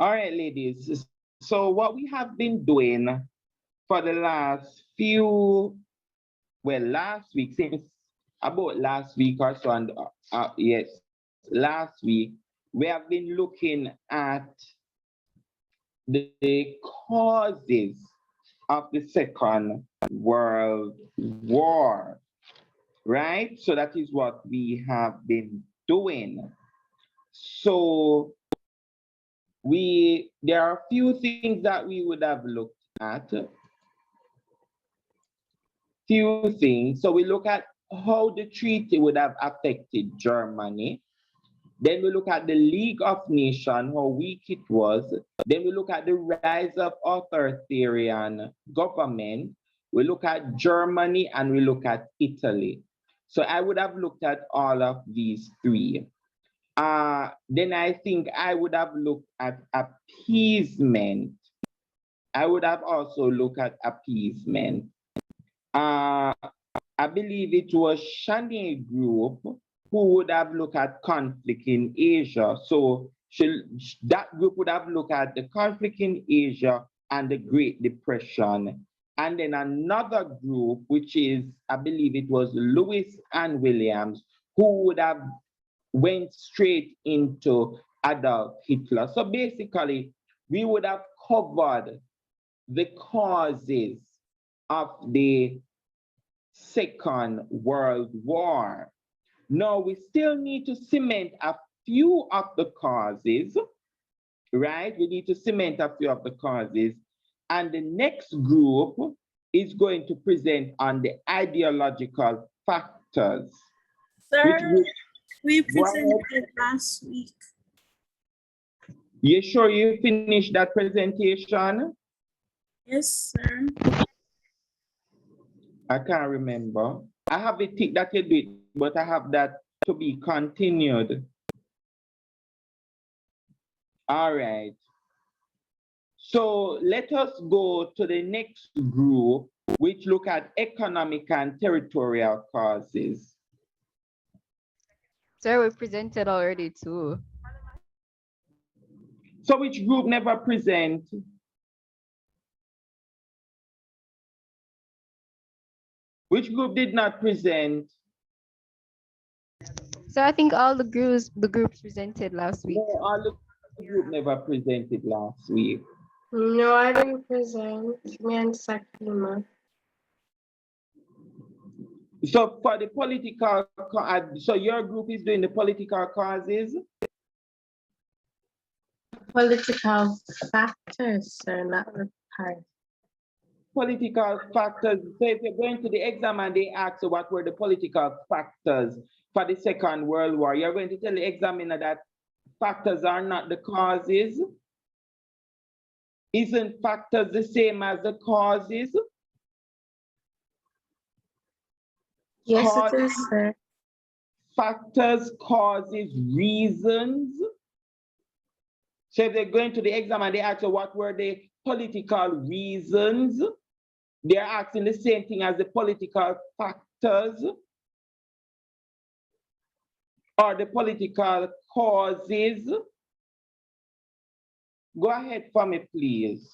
All right, ladies. So what we have been doing for the last few, well, last week, since about last week or so, and yes, last week, we have been looking at the causes of the Second World War, right? So that is what we have been doing. So there are a few things that we would have looked at. Few things. So we look at how the treaty would have affected Germany. Then we look at the League of Nations, how weak it was. Then we look at the rise of authoritarian government. We look at Germany and we look at Italy. So I would have looked at all of these three. Then I think I would have looked at appeasement. I would have also looked at appeasement. Uh, I believe it was Shani Group who would have looked at conflict in Asia. So that group would have looked at the conflict in Asia and the Great Depression. And then another group, which is, I believe it was Lewis and Williams, who would have went straight into Adolf Hitler. So basically, we would have covered the causes of the Second World War. Now, we still need to cement a few of the causes, right? We need to cement a few of the causes. And the next group is going to present on the ideological factors. Sir, we presented last week. You sure you finished that presentation? Yes, sir. I can't remember. I have a tick that you did, but I have that to be continued. All right. So let us go to the next group, which look at economic and territorial causes. Sir, we presented already too. So which group never present? Which group did not present? So I think all the groups presented last week. No, all the group never presented last week. No, I didn't present. Me and Sakima. So for the political, so your group is doing the political causes? Political factors, sir, not the part. Political factors. So if you're going to the exam and they ask you what were the political factors for the Second World War, you're going to tell the examiner that factors are not the causes. Isn't factors the same as the causes? Yes, it is, sir. Factors, causes, reasons. So if they're going to the exam and they ask you what were the political reasons, they're asking the same thing as the political factors or the political causes. Go ahead for me, please.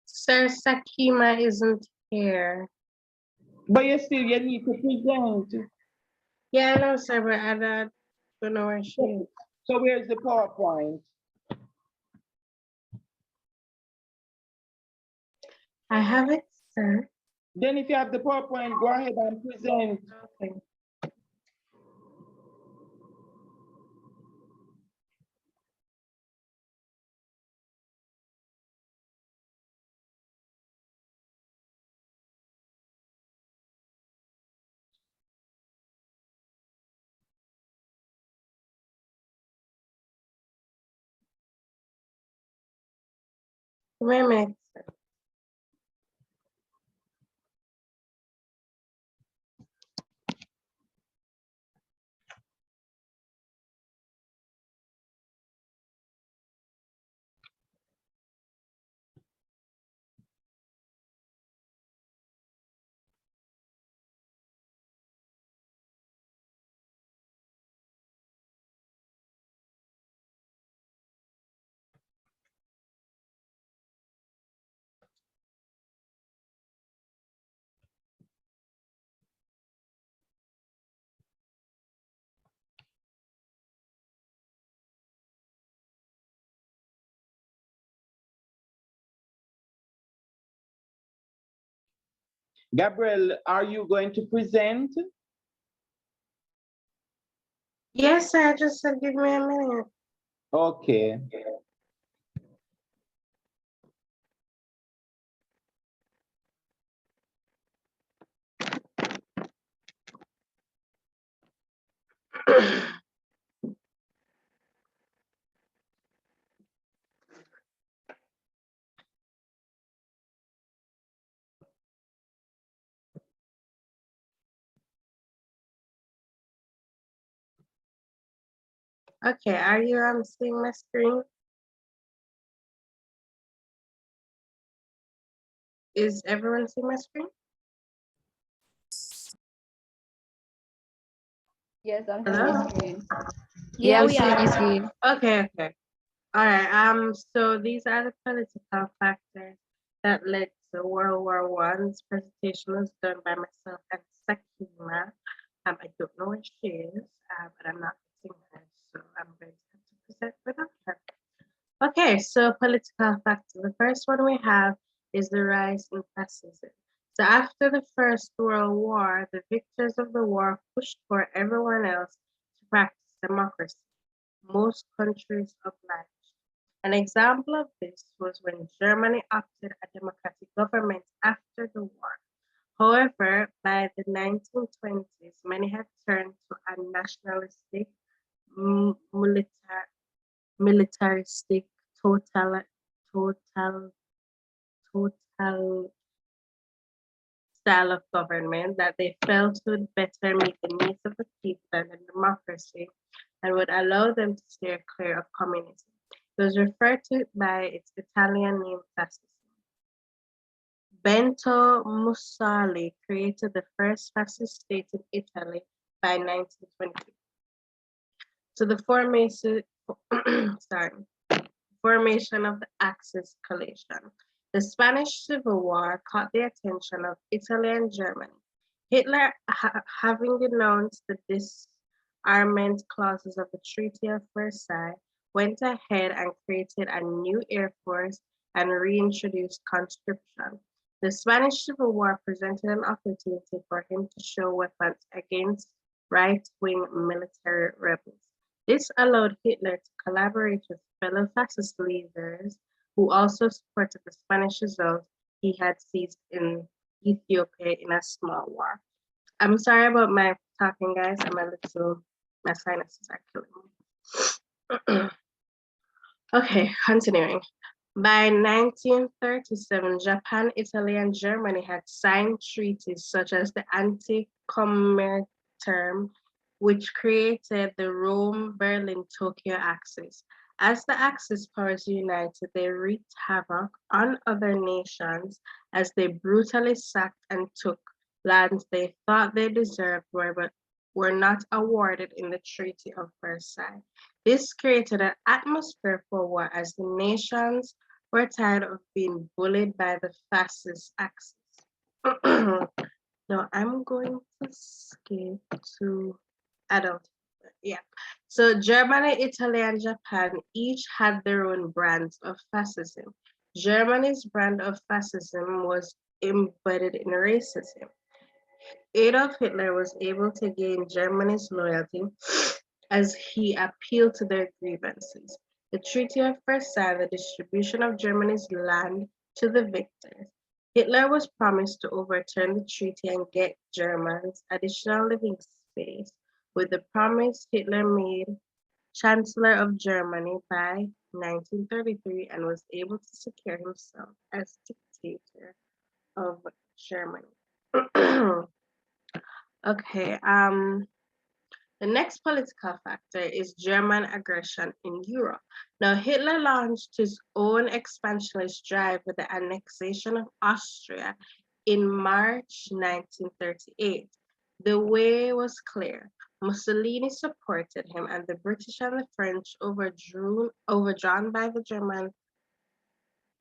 Sir, Sakima isn't here. But you need to present. Yeah, I know, sir, but I don't know where she is. So where's the PowerPoint? I have it, sir. Then if you have the PowerPoint, go ahead and present. Okay. Wait a minute. Gabriel, are you going to present? Yes, I just said give me a minute. Okay. Okay, are you seeing my screen? Is everyone seeing my screen? Yes, I'm seeing your Hello? screen. Yeah, I'm we seeing your are. screen. Okay, okay. All right. So these are the political factors that led to World War One's presentation was done by myself and Sakima. I don't know where she is, but I'm not seeing her, so I'm going to have to present without her. Okay, so political factor. The first one we have is the rise in fascism. So after the First World War, the victors of the war pushed for everyone else to practice democracy. Most countries obliged. An example of this was when Germany opted a democratic government after the war. However, by the 1920s, many had turned to a nationalistic, militaristic, total, total, total style of government that they felt would better meet the needs of the people than the democracy and would allow them to steer clear of communism. It was referred to by its Italian name fascism. Benito Mussolini created the first fascist state in Italy by 1920. So the formation, sorry, formation of the Axis coalition. The Spanish Civil War caught the attention of Italy and Germany. Hitler, having denounced the disarmament clauses of the Treaty of Versailles, went ahead and created a new air force and reintroduced conscription. The Spanish Civil War presented an opportunity for him to show weapons against right-wing military rebels. This allowed Hitler to collaborate with fellow fascist leaders who also supported the Spanish result he had seized in Ethiopia in a small war. I'm sorry about my talking, guys. My sinuses are killing me. Okay, continuing. By 1937, Japan, Italy, and Germany had signed treaties such as the Anti-Comintern, which created the Rome-Berlin-Tokyo Axis. As the Axis powers united, they wreaked havoc on other nations as they brutally sacked and took lands they thought they deserved but were not awarded in the Treaty of Versailles. This created an atmosphere for war as the nations were tired of being bullied by the fascist Axis. Now I'm going to skip to adult. Yeah. So Germany, Italy, and Japan each had their own brands of fascism. Germany's brand of fascism was embedded in racism. Adolf Hitler was able to gain Germany's loyalty as he appealed to their grievances. The Treaty of Versailles, the distribution of Germany's land to the victors. Hitler was promised to overturn the treaty and get Germans additional living space. With the promise, Hitler made Chancellor of Germany by 1933 and was able to secure himself as dictator of Germany. Okay, the next political factor is German aggression in Europe. Now, Hitler launched his own expansionist drive with the annexation of Austria in March 1938. The way was clear. Mussolini supported him, and the British and the French, overdrawn by the German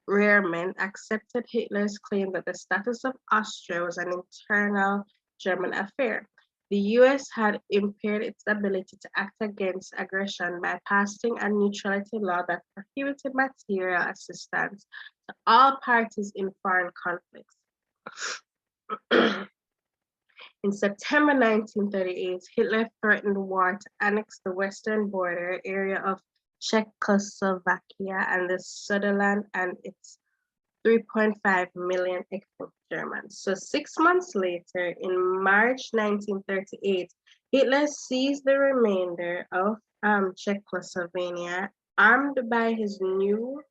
rearmen, accepted Hitler's claim that the status of Austria was an internal German affair. The US had impaired its ability to act against aggression by passing a neutrality law that prohibited material assistance to all parties in foreign conflicts. In September 1938, Hitler threatened war to annex the western border area of Czechoslovakia and the Sudetenland and its 3.5 million ethnic Germans. So 6 months later, in March 1938, Hitler seized the remainder of Czechoslovakia, armed by his new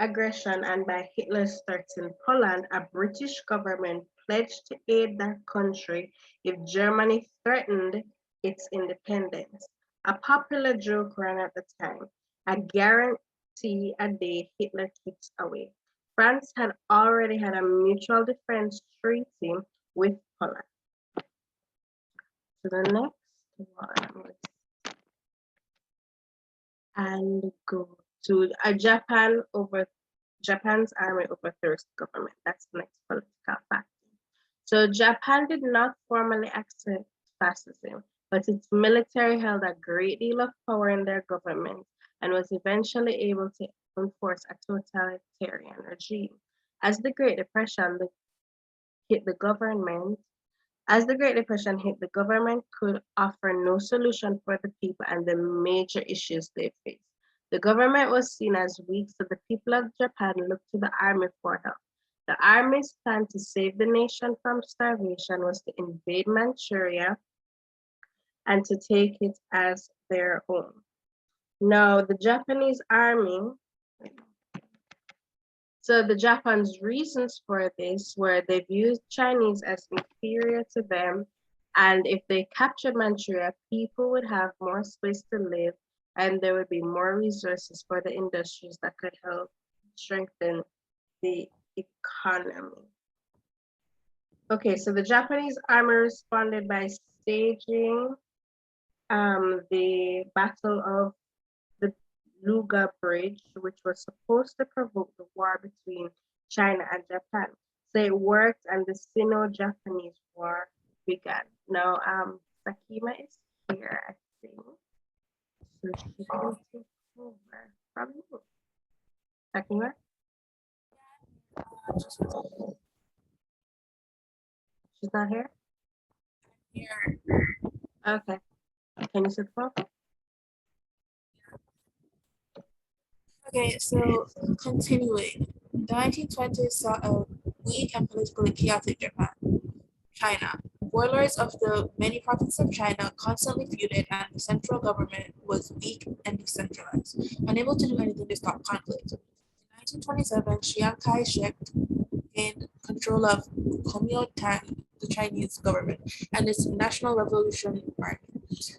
aggression and by Hitler's threats in Poland. A British government pledged to aid that country if Germany threatened its independence. A popular joke ran at the time, a guarantee a day Hitler kicks away. France had already had a mutual defense treaty with Poland. So the next one, and go to Japan's army overthrows the government. That's the next political fact. So Japan did not formally accept fascism, but its military held a great deal of power in their government and was eventually able to enforce a totalitarian regime. As the Great Depression hit the government, could offer no solution for the people and the major issues they faced. The government was seen as weak, so the people of Japan looked to the army for help. The army's plan to save the nation from starvation was to invade Manchuria and to take it as their own. Now, the Japanese army, so the Japan's reasons for this were they viewed Chinese as inferior to them, and if they captured Manchuria, people would have more space to live and there would be more resources for the industries that could help strengthen the economy. Okay, so the Japanese army responded by staging the Battle of the Luga Bridge, which was supposed to provoke the war between China and Japan. So it worked, and the Sino-Japanese War began. Now, Sakima is here, I think. So she can take over from you. Sakima? She's not here? Here. Okay. Can you see the profile? Okay, so continuing, the 1920s saw a weak and politically chaotic Japan. China. Warlords of the many provinces of China constantly feuded, and the central government was weak and decentralized, unable to do anything to stop conflict. In 1927, Chiang Kai-shek gained control of Kuomintang, the Chinese government, and its National Revolution Army.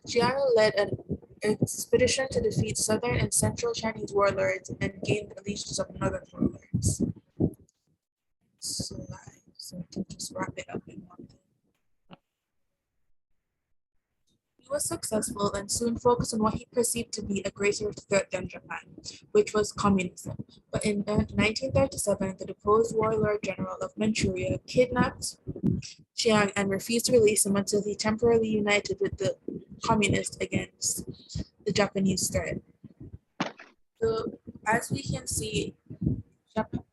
Chiang led an expedition to defeat southern and central Chinese warlords and gain the allegiance of northern warlords. So we can just wrap it up in one thing. He was successful and soon focused on what he perceived to be a greater threat than Japan, which was communism. But in 1937, the deposed warlord general of Manchuria kidnapped Chiang and refused to release him until he temporarily united with the communists against the Japanese threat. So, as we can see,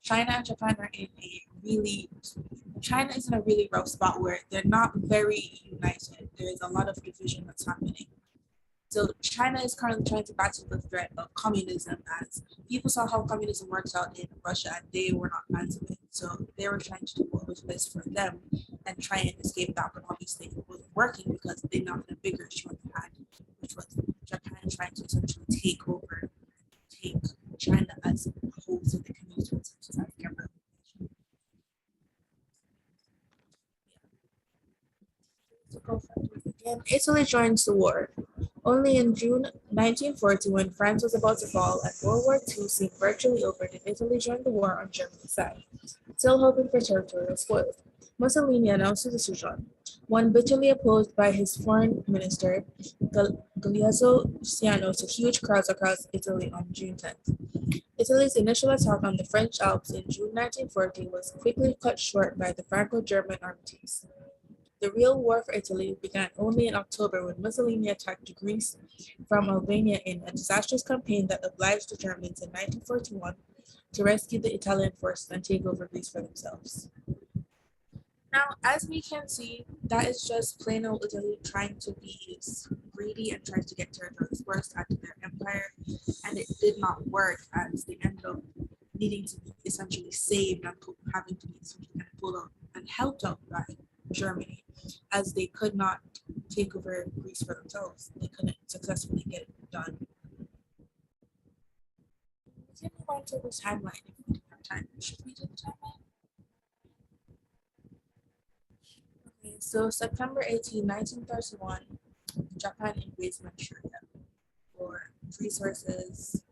China and Japan are in a China is in a really rough spot where they're not very united. There is a lot of division that's happening. So China is currently trying to battle the threat of communism, as people saw how communism works out in Russia and they were not fans of it. So they were trying to do what was best for them and try and escape that, but obviously it wasn't working because they now had a bigger issue on their hand, which was Japan trying to essentially take over, take China as a whole so they can use it as government. Again, Italy joins the war. Only in June 1940, when France was about to fall and World War II seemed virtually over, did Italy join the war on Germany's side, still hoping for territorial spoils. Mussolini announced his decision, one bitterly opposed by his foreign minister, Galeazzo Ciano, to huge crowds across Italy on June 10th. Italy's initial attack on the French Alps in June 1940 was quickly cut short by the Franco-German armistice. The real war for Italy began only in October when Mussolini attacked Greece from Albania in a disastrous campaign that obliged the Germans in 1941 to rescue the Italian forces and take over Greece for themselves. Now, as we can see, that is just plain old Italy trying to be greedy and trying to get territories worse out of their empire, and it did not work as they ended up needing to be essentially saved and having to be essentially pulled out and helped out by Germany, as they could not take over Greece for themselves. They couldn't successfully get it done. We can move on to the timeline if we have time. Should we do the timeline? Okay, so September 18, 1931, Japan invades Manchuria for resources,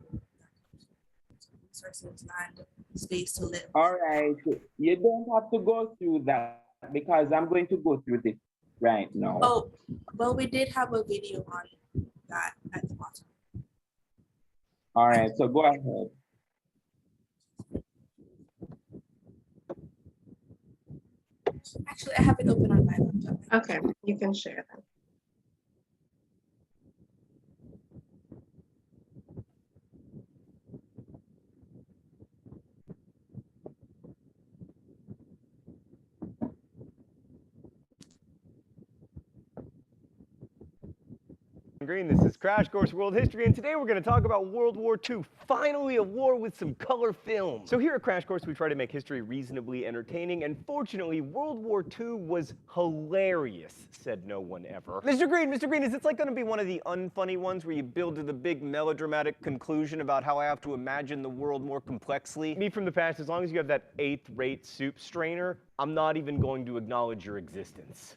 land, space to live. All right. You don't have to go through that because I'm going to go through this right now. Oh, well, we did have a video on that at the bottom. All right, so go ahead. Actually, I have it open on my laptop. Okay, you can share them. Green, this is Crash Course World History, and today we're going to talk about World War II. Finally, a war with some color film. So here at Crash Course, we try to make history reasonably entertaining, and fortunately, World War II was hilarious, said no one ever. Mr. Green, is this like going to be one of the unfunny ones where you build to the big melodramatic conclusion about how I have to imagine the world more complexly? Me from the past, as long as you have that 8th-rate soup strainer, I'm not even going to acknowledge your existence.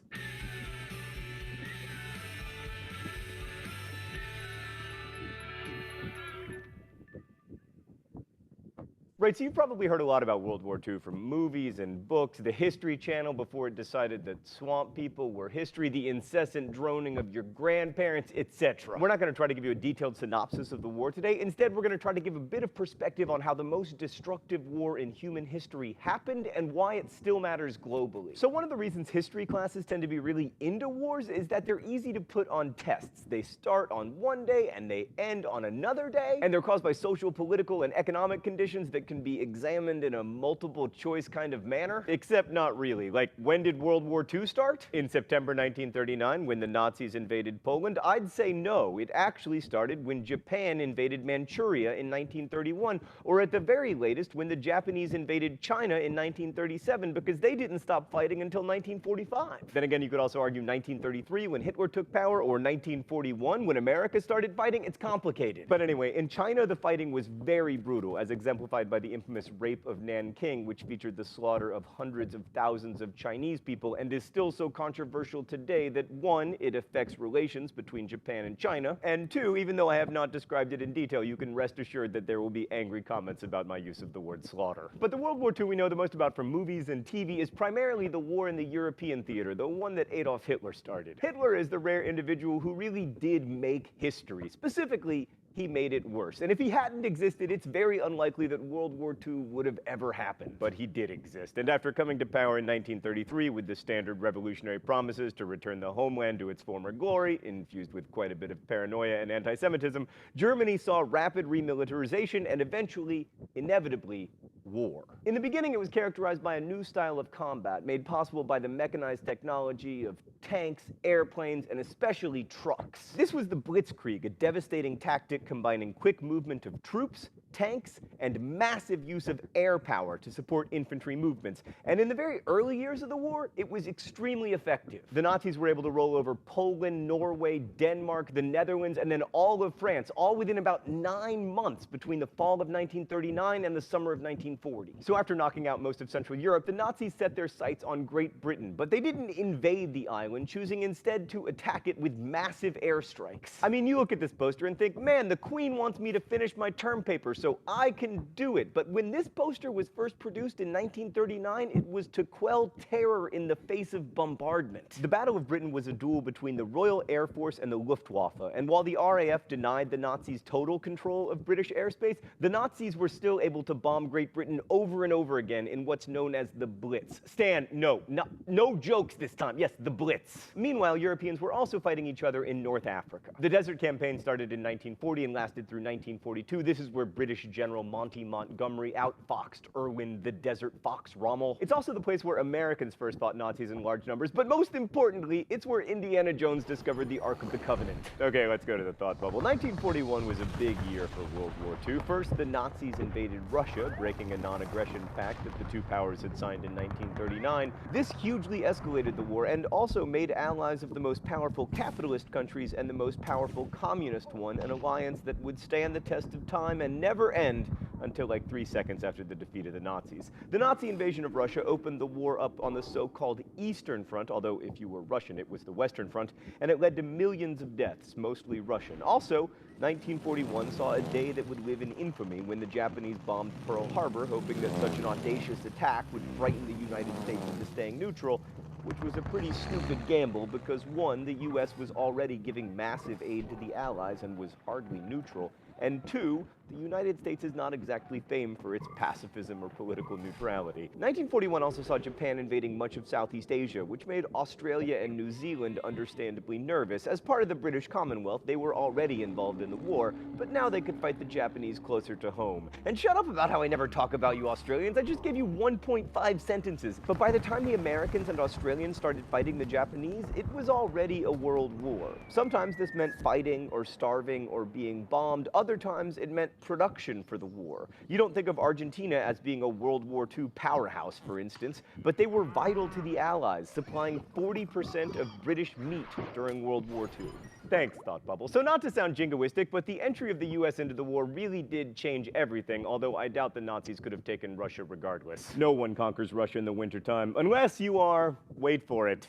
Right, so you've probably heard a lot about World War II from movies and books, the History Channel before it decided that swamp people were history, the incessant droning of your grandparents, etc. We're not going to try to give you a detailed synopsis of the war today. Instead, we're going to try to give a bit of perspective on how the most destructive war in human history happened and why it still matters globally. So one of the reasons history classes tend to be really into wars is that they're easy to put on tests. They start on one day and they end on another day, and they're caused by social, political, and economic conditions that can be examined in a multiple choice kind of manner, except not really. Like, when did World War II start? In September 1939, when the Nazis invaded Poland? I'd say no. It actually started when Japan invaded Manchuria in 1931, or at the very latest, when the Japanese invaded China in 1937, because they didn't stop fighting until 1945. Then again, you could also argue 1933, when Hitler took power, or 1941, when America started fighting. It's complicated. But anyway, in China, the fighting was very brutal, as exemplified by the infamous rape of Nanking, which featured the slaughter of hundreds of thousands of Chinese people and is still so controversial today that 1, it affects relations between Japan and China, and 2, even though I have not described it in detail, you can rest assured that there will be angry comments about my use of the word slaughter. But the World War II we know the most about from movies and TV is primarily the war in the European theater, the one that Adolf Hitler started. Hitler is the rare individual who really did make history. Specifically, he made it worse. And if he hadn't existed, it's very unlikely that World War II would have ever happened. But he did exist. And after coming to power in 1933 with the standard revolutionary promises to return the homeland to its former glory, infused with quite a bit of paranoia and anti-Semitism, Germany saw rapid remilitarization and eventually, inevitably, war. In the beginning, it was characterized by a new style of combat made possible by the mechanized technology of tanks, airplanes, and especially trucks. This was the Blitzkrieg, a devastating tactic combining quick movement of troops, tanks, and massive use of air power to support infantry movements. And in the very early years of the war, it was extremely effective. The Nazis were able to roll over Poland, Norway, Denmark, the Netherlands, and then all of France, all within about 9 months between the fall of 1939 and the summer of 1940. So after knocking out most of Central Europe, the Nazis set their sights on Great Britain, but they didn't invade the island, choosing instead to attack it with massive airstrikes. I mean, you look at this poster and think, man, the Queen wants me to finish my term paper, so I can do it. But when this poster was first produced in 1939, it was to quell terror in the face of bombardment. The Battle of Britain was a duel between the Royal Air Force and the Luftwaffe, and while the RAF denied the Nazis total control of British airspace, the Nazis were still able to bomb Great Britain over and over again in what's known as the Blitz. Stan, no jokes this time. Yes, the Blitz. Meanwhile, Europeans were also fighting each other in North Africa. The Desert Campaign started in 1940 and lasted through 1942. This is where Britain British General Monty Montgomery outfoxed Erwin the Desert Fox Rommel. It's also the place where Americans first fought Nazis in large numbers, but most importantly, it's where Indiana Jones discovered the Ark of the Covenant. Okay, let's go to the thought bubble. 1941 was a big year for World War II. First, the Nazis invaded Russia, breaking a non-aggression pact that the two powers had signed in 1939. This hugely escalated the war and also made allies of the most powerful capitalist countries and the most powerful communist one an alliance that would stand the test of time and never end until like 3 seconds after the defeat of the Nazis. The Nazi invasion of Russia opened the war up on the so-called Eastern Front, although if you were Russian, it was the Western Front, and it led to millions of deaths, mostly Russian. Also, 1941 saw a day that would live in infamy when the Japanese bombed Pearl Harbor, hoping that such an audacious attack would frighten the United States into staying neutral, which was a pretty stupid gamble because, one, the US was already giving massive aid to the Allies and was hardly neutral, and two, the United States is not exactly famed for its pacifism or political neutrality. 1941 also saw Japan invading much of Southeast Asia, which made Australia and New Zealand understandably nervous. As part of the British Commonwealth, they were already involved in the war, but now they could fight the Japanese closer to home. And shut up about how I never talk about you Australians, I just gave you 1.5 sentences. But by the time the Americans and Australians started fighting the Japanese, it was already a world war. Sometimes this meant fighting or starving or being bombed. Other times it meant production for the war. You don't think of Argentina as being a World War II powerhouse, for instance, but they were vital to the Allies, supplying 40% of British meat during World War II. Thanks, Thought Bubble. So not to sound jingoistic, but the entry of the US into the war really did change everything, although I doubt the Nazis could have taken Russia regardless. No one conquers Russia in the wintertime, unless you are, wait for it,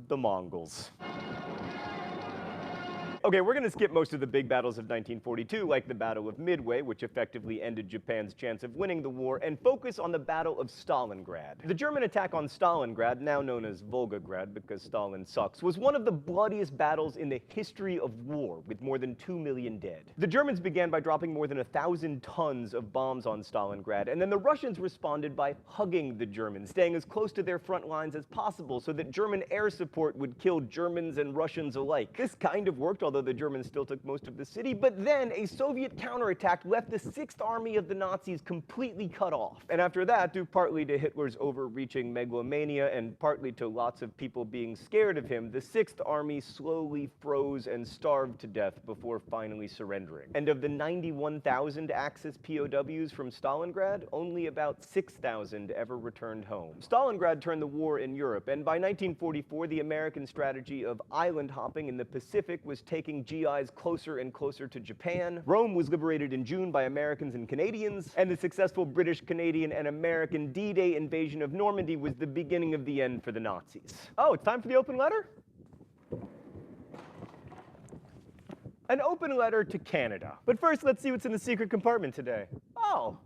the Mongols. Okay, we're going to skip most of the big battles of 1942, like the Battle of Midway, which effectively ended Japan's chance of winning the war, and focus on the Battle of Stalingrad. The German attack on Stalingrad, now known as Volgograd because Stalin sucks, was one of the bloodiest battles in the history of war, with more than 2 million dead. The Germans began by dropping more than 1,000 tons of bombs on Stalingrad, and then the Russians responded by hugging the Germans, staying as close to their front lines as possible so that German air support would kill Germans and Russians alike. This kind of worked, although the Germans still took most of the city, but then a Soviet counterattack left the 6th Army of the Nazis completely cut off. And after that, due partly to Hitler's overreaching megalomania and partly to lots of people being scared of him, the 6th Army slowly froze and starved to death before finally surrendering. And of the 91,000 Axis POWs from Stalingrad, only about 6,000 ever returned home. Stalingrad turned the war in Europe, and by 1944, the American strategy of island hopping in the Pacific was taking GIs closer and closer to Japan. Rome was liberated in June by Americans and Canadians, and the successful British, Canadian, and American D-Day invasion of Normandy was the beginning of the end for the Nazis. Oh, it's time for the open letter? An open letter to Canada. But first, let's see what's in the secret compartment today. Oh,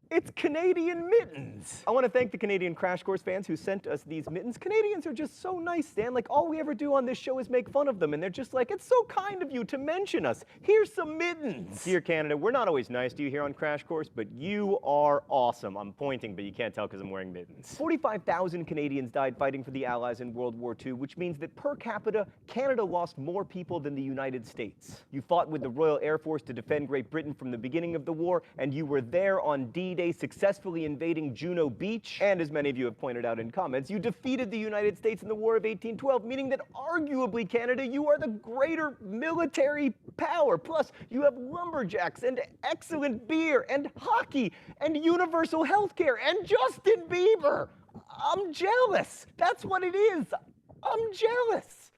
it's Canadian mittens. I want to thank the Canadian Crash Course fans who sent us these mittens. Canadians are just so nice, Stan. Like, all we ever do on this show is make fun of them, and they're just like, it's so kind of you to mention us. Here's some mittens. Dear Canada, we're not always nice to you here on Crash Course, but you are awesome. I'm pointing, but you can't tell because I'm wearing mittens. 45,000 Canadians died fighting for the Allies in World War II, which means that per capita, Canada lost more people than the United States. You fought with the Royal Air Force to defend Great Britain from the beginning of the war, and you were there on D-Day successfully invading Juno Beach, and as many of you have pointed out in comments, you defeated the United States in the War of 1812, meaning that arguably, Canada, you are the greater military power. Plus, you have lumberjacks and excellent beer and hockey and universal health care and Justin Bieber. I'm jealous. That's what it is. I'm jealous.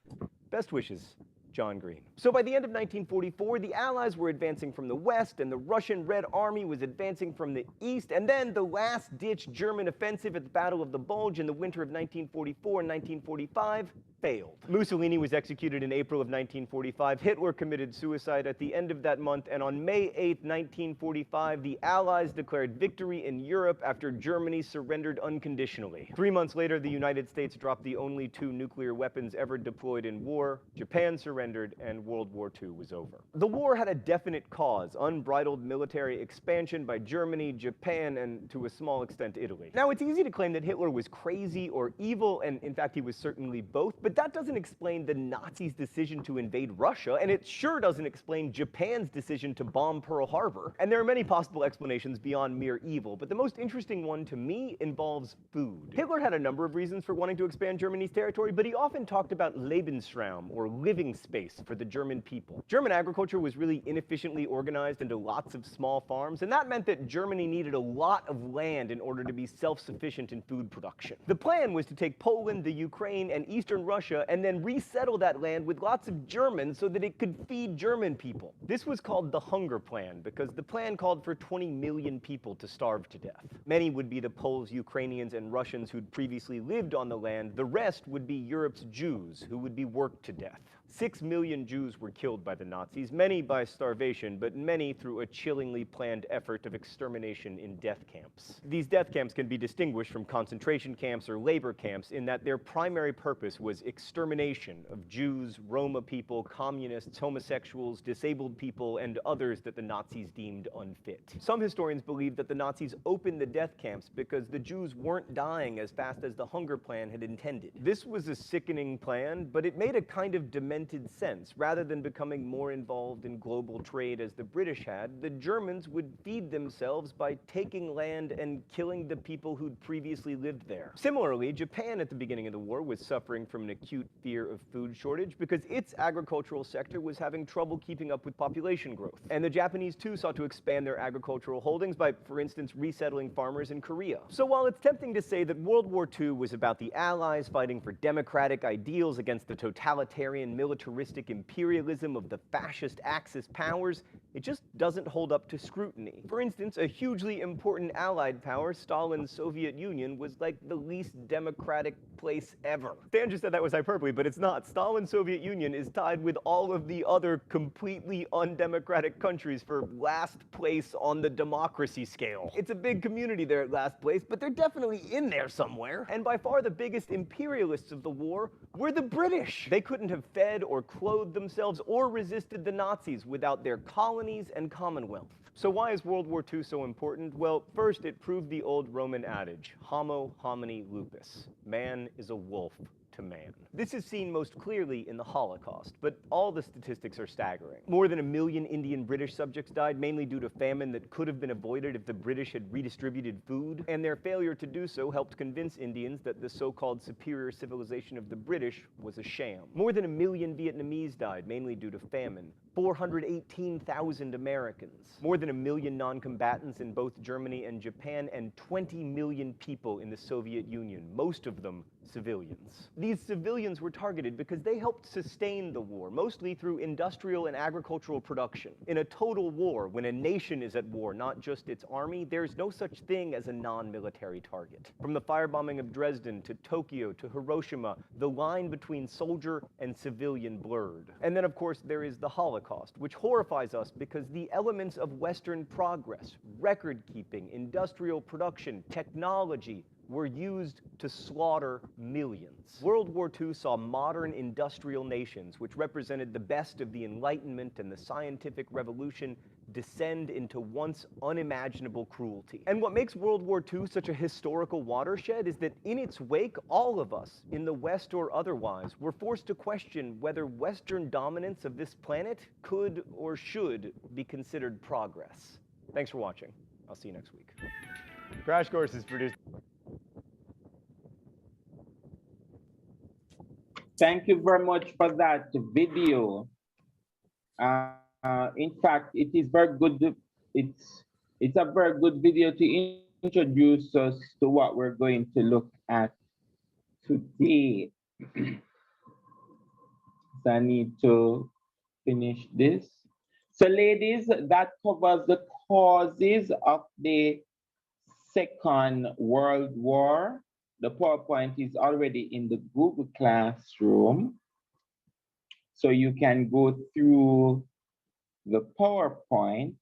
Best wishes, John Green. So by the end of 1944, the Allies were advancing from the west, and the Russian Red Army was advancing from the east, and then the last-ditch German offensive at the Battle of the Bulge in the winter of 1944 and 1945 failed. Mussolini was executed in April of 1945. Hitler committed suicide at the end of that month, and on May 8, 1945, the Allies declared victory in Europe after Germany surrendered unconditionally. 3 months later, the United States dropped the only 2 nuclear weapons ever deployed in war. Japan surrendered, surrendered and World War II was over. The war had a definite cause: unbridled military expansion by Germany, Japan, and to a small extent Italy. Now, it's easy to claim that Hitler was crazy or evil, and in fact he was certainly both, but that doesn't explain the Nazis' decision to invade Russia, and it sure doesn't explain Japan's decision to bomb Pearl Harbor. And there are many possible explanations beyond mere evil, but the most interesting one to me involves food. Hitler had a number of reasons for wanting to expand Germany's territory, but he often talked about Lebensraum, or living space, for the German people. German agriculture was really inefficiently organized into lots of small farms, and that meant that Germany needed a lot of land in order to be self-sufficient in food production. The plan was to take Poland, the Ukraine, and eastern Russia, and then resettle that land with lots of Germans so that it could feed German people. This was called the Hunger Plan, because the plan called for 20 million people to starve to death. Many would be the Poles, Ukrainians, and Russians who'd previously lived on the land. The rest would be Europe's Jews, who would be worked to death. 6 million Jews were killed by the Nazis, many by starvation, but many through a chillingly planned effort of extermination in death camps. These death camps can be distinguished from concentration camps or labor camps in that their primary purpose was extermination of Jews, Roma people, communists, homosexuals, disabled people, and others that the Nazis deemed unfit. Some historians believe that the Nazis opened the death camps because the Jews weren't dying as fast as the Hunger Plan had intended. This was a sickening plan, but it made a kind of demented sense. Rather than becoming more involved in global trade as the British had, the Germans would feed themselves by taking land and killing the people who'd previously lived there. Similarly, Japan at the beginning of the war was suffering from an acute fear of food shortage because its agricultural sector was having trouble keeping up with population growth. And the Japanese too sought to expand their agricultural holdings by, for instance, resettling farmers in Korea. So while it's tempting to say that World War II was about the Allies fighting for democratic ideals against the totalitarian militaristic imperialism of the fascist Axis powers, it just doesn't hold up to scrutiny. For instance, a hugely important Allied power, Stalin's Soviet Union, was like the least democratic place ever. Dan just said that was hyperbole, but it's not. Stalin's Soviet Union is tied with all of the other completely undemocratic countries for last place on the democracy scale. It's a big community there at last place, but they're definitely in there somewhere. And by far the biggest imperialists of the war were the British. They couldn't have fed or clothed themselves or resisted the Nazis without their colonies and commonwealth. So why is World War II so important? Well, first, it proved the old Roman adage, homo homini lupus, man is a wolf to man. This is seen most clearly in the Holocaust, but all the statistics are staggering. More than 1 million Indian British subjects died, mainly due to famine that could have been avoided if the British had redistributed food, and their failure to do so helped convince Indians that the so-called superior civilization of the British was a sham. More than 1 million Vietnamese died, mainly due to famine. 418,000 Americans. More than 1 million non-combatants in both Germany and Japan, and 20 million people in the Soviet Union, most of them civilians. These civilians were targeted because they helped sustain the war, mostly through industrial and agricultural production. In a total war, when a nation is at war, not just its army, there's no such thing as a non-military target. From the firebombing of Dresden to Tokyo to Hiroshima, the line between soldier and civilian blurred. And then, of course, there is the Holocaust, which horrifies us because the elements of Western progress, record-keeping, industrial production, technology, were used to slaughter millions. World War II saw modern industrial nations, which represented the best of the Enlightenment and the scientific revolution, descend into once unimaginable cruelty. And what makes World War II such a historical watershed is that in its wake, all of us, in the West or otherwise, were forced to question whether Western dominance of this planet could or should be considered progress. Thanks for watching. I'll see you next week. Crash Course is produced. Thank you very much for that video. In fact, it is very good. It's a very good video to introduce us to what we're going to look at today. So I need to finish this. So ladies, that covers the causes of the Second World War. The PowerPoint is already in the Google Classroom. So you can go through the PowerPoint.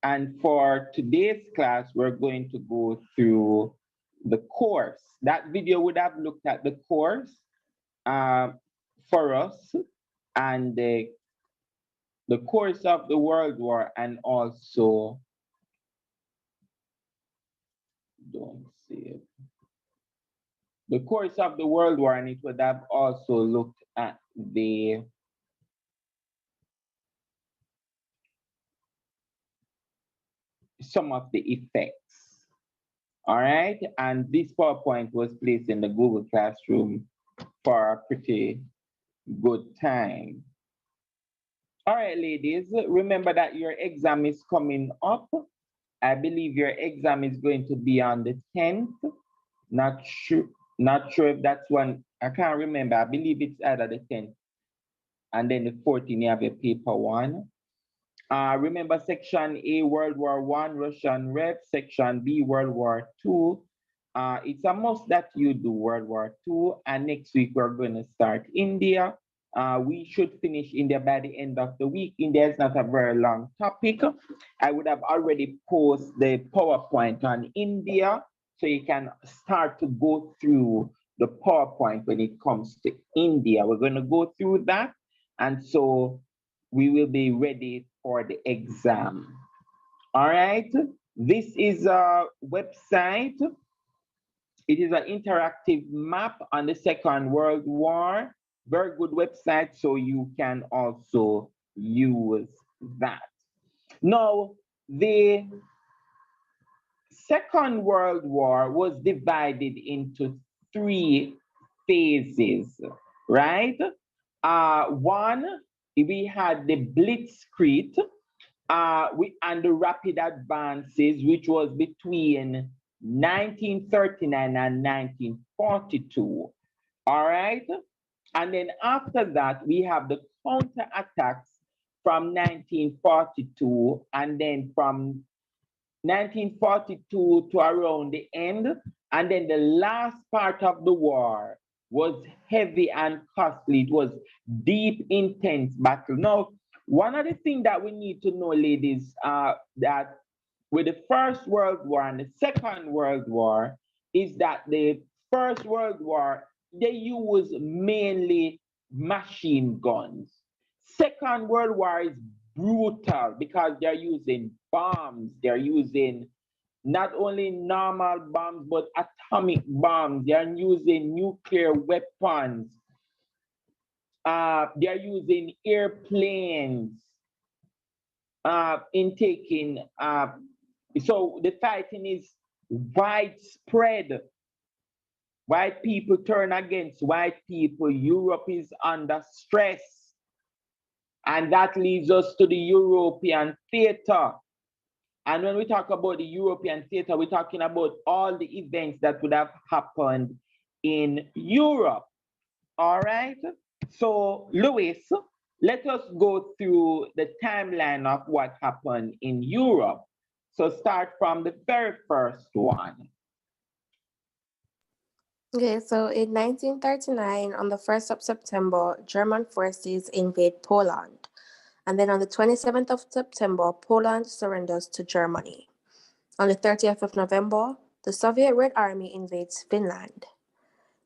And for today's class, we're going to go through the course. That video would have looked at the course for us. and the course of the World War, and also, don't see it, the course of the World War, and it would have also looked at the some of the effects. All right, and this PowerPoint was placed in the Google Classroom for a pretty good time. All right, ladies, remember that your exam is coming up. I believe your exam is going to be on the 10th. Not sure if that's one. I can't remember. I believe it's either the 10th and then the 14th you have a paper one. Remember section A, World War I, Russian Rep, section B, World War II. It's a must that you do World War II, and next week we're going to start India. We should finish India by the end of the week. India is not a very long topic. I would have already posted the PowerPoint on India, so you can start to go through the PowerPoint when it comes to India. We're going to go through that, and so we will be ready for the exam. All right, this is a website. It is an interactive map on the Second World War. Very good website, so you can also use that. Now, the Second World War was divided into 3 phases, right? One, we had the Blitzkrieg and the rapid advances, which was between 1939 and 1942. All right. And then after that, we have the counterattacks from 1942, and then from 1942 to around the end. And then the last part of the war was heavy and costly. It was deep, intense battle. Now, one of the things that we need to know, ladies, that with the First World War and the Second World War is that the First World War, they use mainly machine guns. Second World War is brutal because they're using bombs. They're using not only normal bombs, but atomic bombs. They're using nuclear weapons. They're using airplanes in taking. So the fighting is widespread. White people turn against white people. Europe is under stress. And that leads us to the European theater. And when we talk about the European theater, we're talking about all the events that would have happened in Europe. All right? So, Louis, let us go through the timeline of what happened in Europe. So start from the very first one. Okay, so in 1939, on the 1st of September, German forces invade Poland. And then on the 27th of September, Poland surrenders to Germany. On the 30th of November, the Soviet Red Army invades Finland.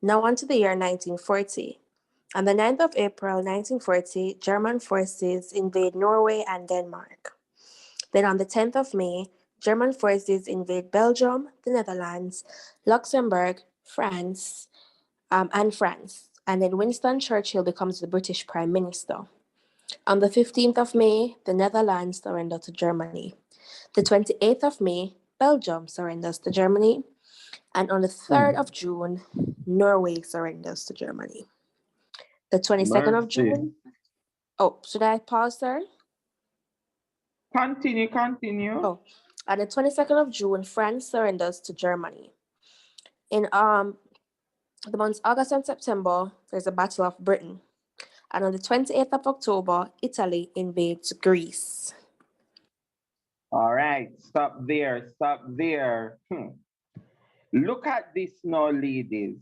Now on to the year 1940. On the 9th of April 1940, German forces invade Norway and Denmark. Then on the 10th of May, German forces invade Belgium, the Netherlands, Luxembourg, France, and France. And then Winston Churchill becomes the British Prime Minister. On the 15th of May, the Netherlands surrender to Germany. The 28th of May, Belgium surrenders to Germany. And on the 3rd of June, Norway surrenders to Germany. The 22nd of June. Oh, should I pause, sir? Continue. Oh, on the 22nd of June, France surrenders to Germany. In the months August and September, there's a Battle of Britain. And on the 28th of October, Italy invades Greece. All right, stop there. Look at this now, ladies.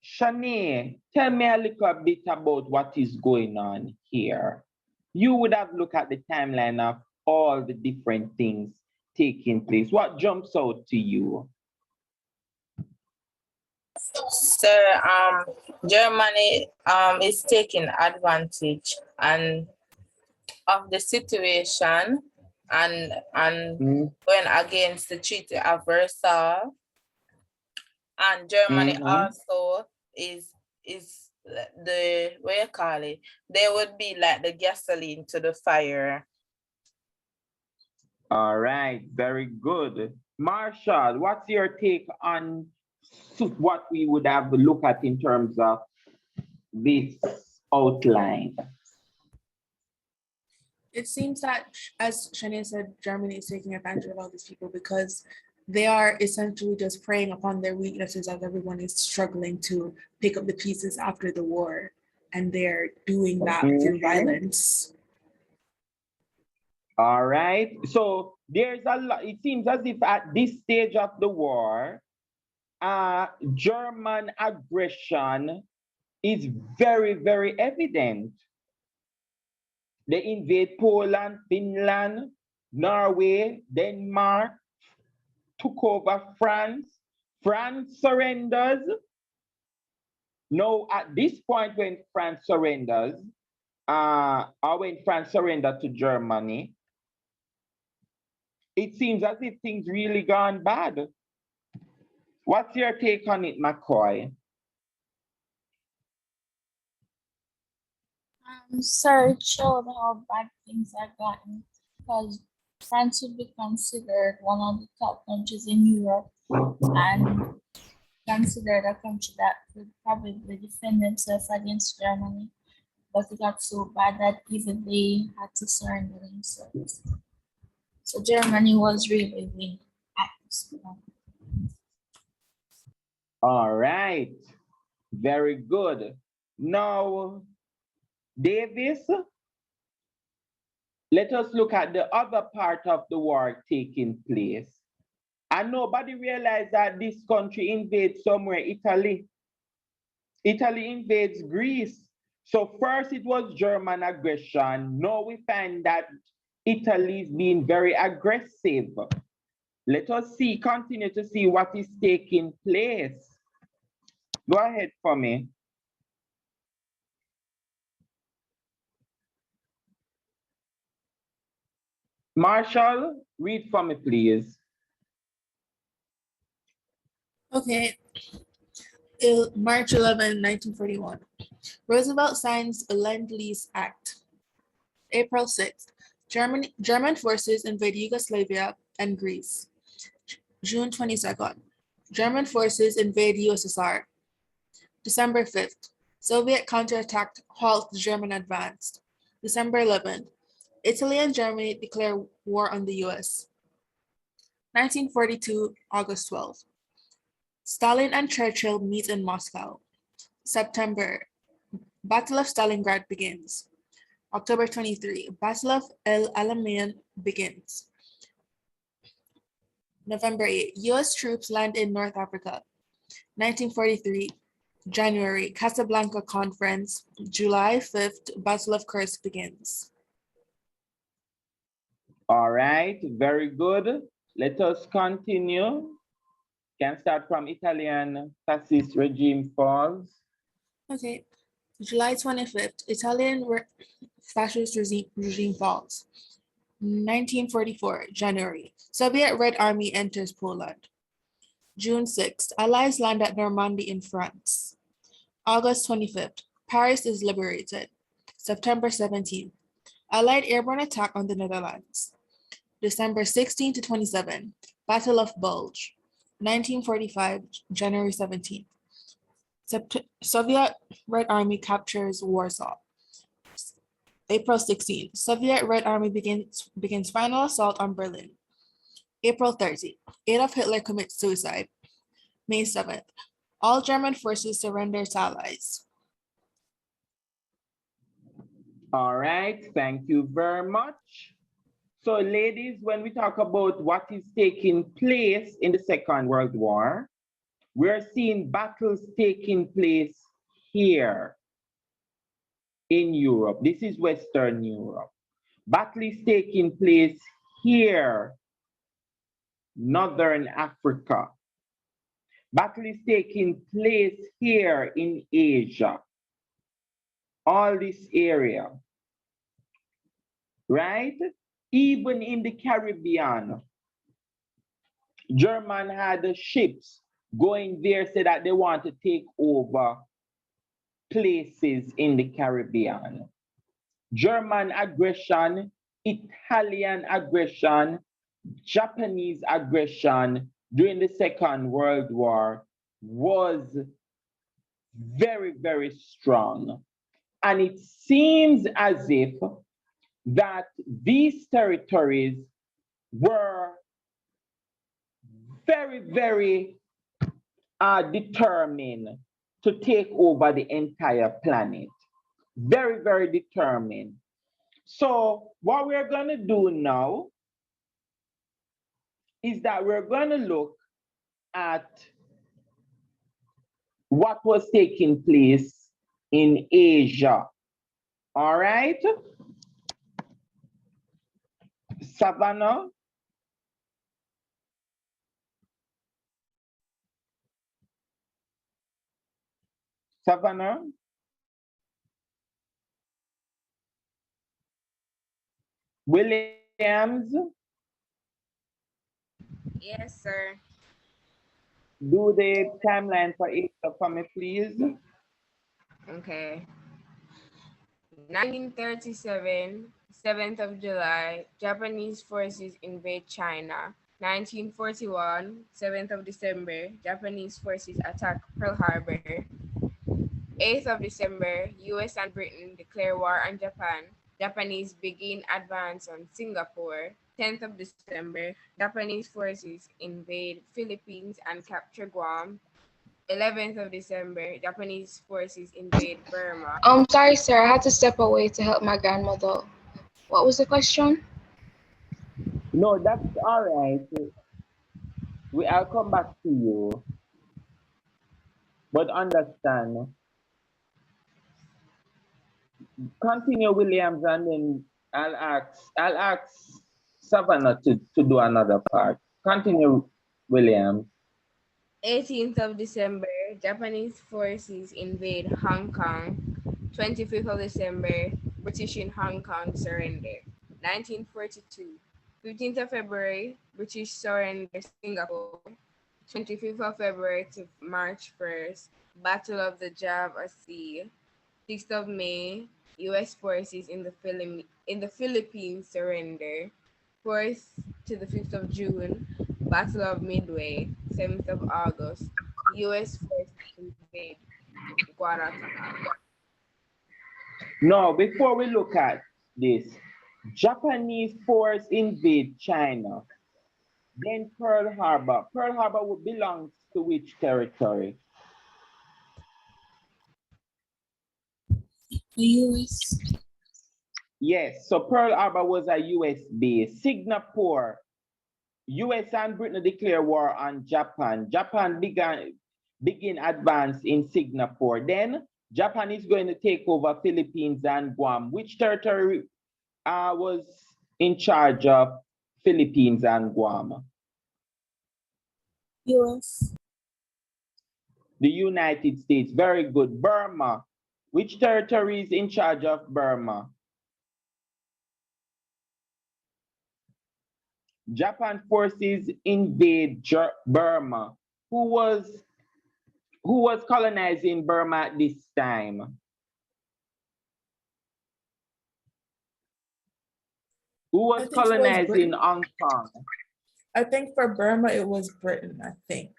Shanae, tell me a little bit about what is going on here. You would have looked at the timeline of all the different things taking place. What jumps out to you? Sir, Germany is taking advantage and of the situation and going against the Treaty of Versailles. And Germany also is the, what you call it? They would be like the gasoline to the fire. All right, very good. Marshall, what's your take on what we would have to look at in terms of this outline? It seems that, as Shania said, Germany is taking advantage of all these people because they are essentially just preying upon their weaknesses as everyone is struggling to pick up the pieces after the war. And they're doing that through violence. All right. So there's a lot, it seems as if at this stage of the war, German aggression is very, very evident. They invade Poland, Finland, Norway, Denmark, took over France. France surrenders. Now, at this point, when France surrenders, or when France surrendered to Germany, it seems as if things really gone bad. What's your take on it, McCoy? Sir, it showed how bad things are gotten because France would be considered one of the top countries in Europe and considered a country that could probably defend themselves against Germany. But it got so bad that even they had to surrender themselves. So Germany was really weak at this point. All right, very good. Now, Davis, let us look at the other part of the war taking place. And nobody realized that this country invades somewhere, Italy. Italy invades Greece. So first it was German aggression. Now we find that Italy is being very aggressive. Let us continue to see what is taking place. Go ahead for me. Marshall, read for me, please. Okay. March 11, 1941. Roosevelt signs the Lend-Lease Act. April 6th, German forces invade Yugoslavia and Greece. June 22nd, German forces invade USSR. December 5th, Soviet counterattack halts German advance. December 11th, Italy and Germany declare war on the US. 1942, August 12th, Stalin and Churchill meet in Moscow. September, Battle of Stalingrad begins. October 23, Battle of El Alamein begins. November 8, US troops land in North Africa. 1943, January, Casablanca Conference. July 5th, Battle of Kursk begins. All right, very good. Let us continue. Can start from Italian fascist regime falls. Okay, July 25th, Italian fascist regime falls. 1944, January, Soviet Red Army enters Poland. June 6th, Allies land at Normandy in France. August 25th, Paris is liberated. September 17th, Allied airborne attack on the Netherlands. December 16 to 27, Battle of Bulge. 1945, January 17th. Soviet Red Army captures Warsaw. April 16, Soviet Red Army begins final assault on Berlin. April 30, Adolf Hitler commits suicide. May 7th, all German forces surrender to Allies. All right, thank you very much. So ladies, when we talk about what is taking place in the Second World War, we're seeing battles taking place here in Europe. This is Western Europe. Battle is taking place here, Northern Africa. Battle is taking place here in Asia. All this area, right? Even in the Caribbean, German had the ships going there, said that they want to take over places in the Caribbean. German aggression, Italian aggression, Japanese aggression during the Second World War was very, very strong. And it seems as if that these territories were very, very determined to take over the entire planet. Very, very determined. So what we're going to do now is that we're going to look at what was taking place in Asia. All right? Savannah? Savannah? Williams? Yes, sir. Do the timeline for Asia for me, please. Okay. 1937, 7th of July, Japanese forces invade China. 1941, 7th of December, Japanese forces attack Pearl Harbor. 8th of December, US and Britain declare war on Japan. Japanese begin advance on Singapore. 10th of December, Japanese forces invade Philippines and capture Guam. 11th of December, Japanese forces invade Burma. Sorry, sir, I had to step away to help my grandmother. What was the question? No, that's all right. I'll come back to you. But understand. Continue, Williams, and then I'll ask Savannah to do another part. Continue, Williams. 18th of December, Japanese forces invade Hong Kong. 25th of December, British in Hong Kong surrender. 1942, 15th of February, British surrender Singapore. 25th of February to March 1st, Battle of the Java Sea. 6th of May, U.S. forces in the Philippines surrender. 4th to the 5th of June, Battle of Midway. 7th of August, U.S. forces invade Guadalcanal. No, before we look at this, Japanese force invade China. Then Pearl Harbor. Pearl Harbor would belong to which territory? The US. Yes, so Pearl Harbor was a US base. Singapore, US and Britain declare war on Japan. Japan begin advance in Singapore. Then Japan is going to take over Philippines and Guam. Which territory was in charge of Philippines and Guam? US. The United States. Very good. Burma. Which territory is in charge of Burma? Japan forces invade Burma. Who was colonizing Burma at this time? Who was colonizing Hong Kong? I think for Burma, it was Britain, I think.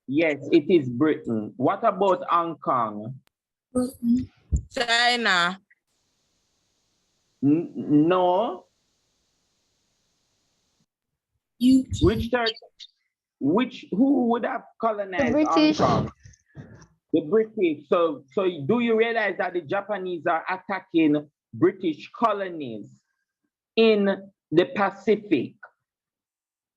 Yes, it is Britain. What about Hong Kong? Britain. China. No. UK. Who would have colonized The British. Hong Kong? The British. So do you realize that the Japanese are attacking British colonies in the Pacific?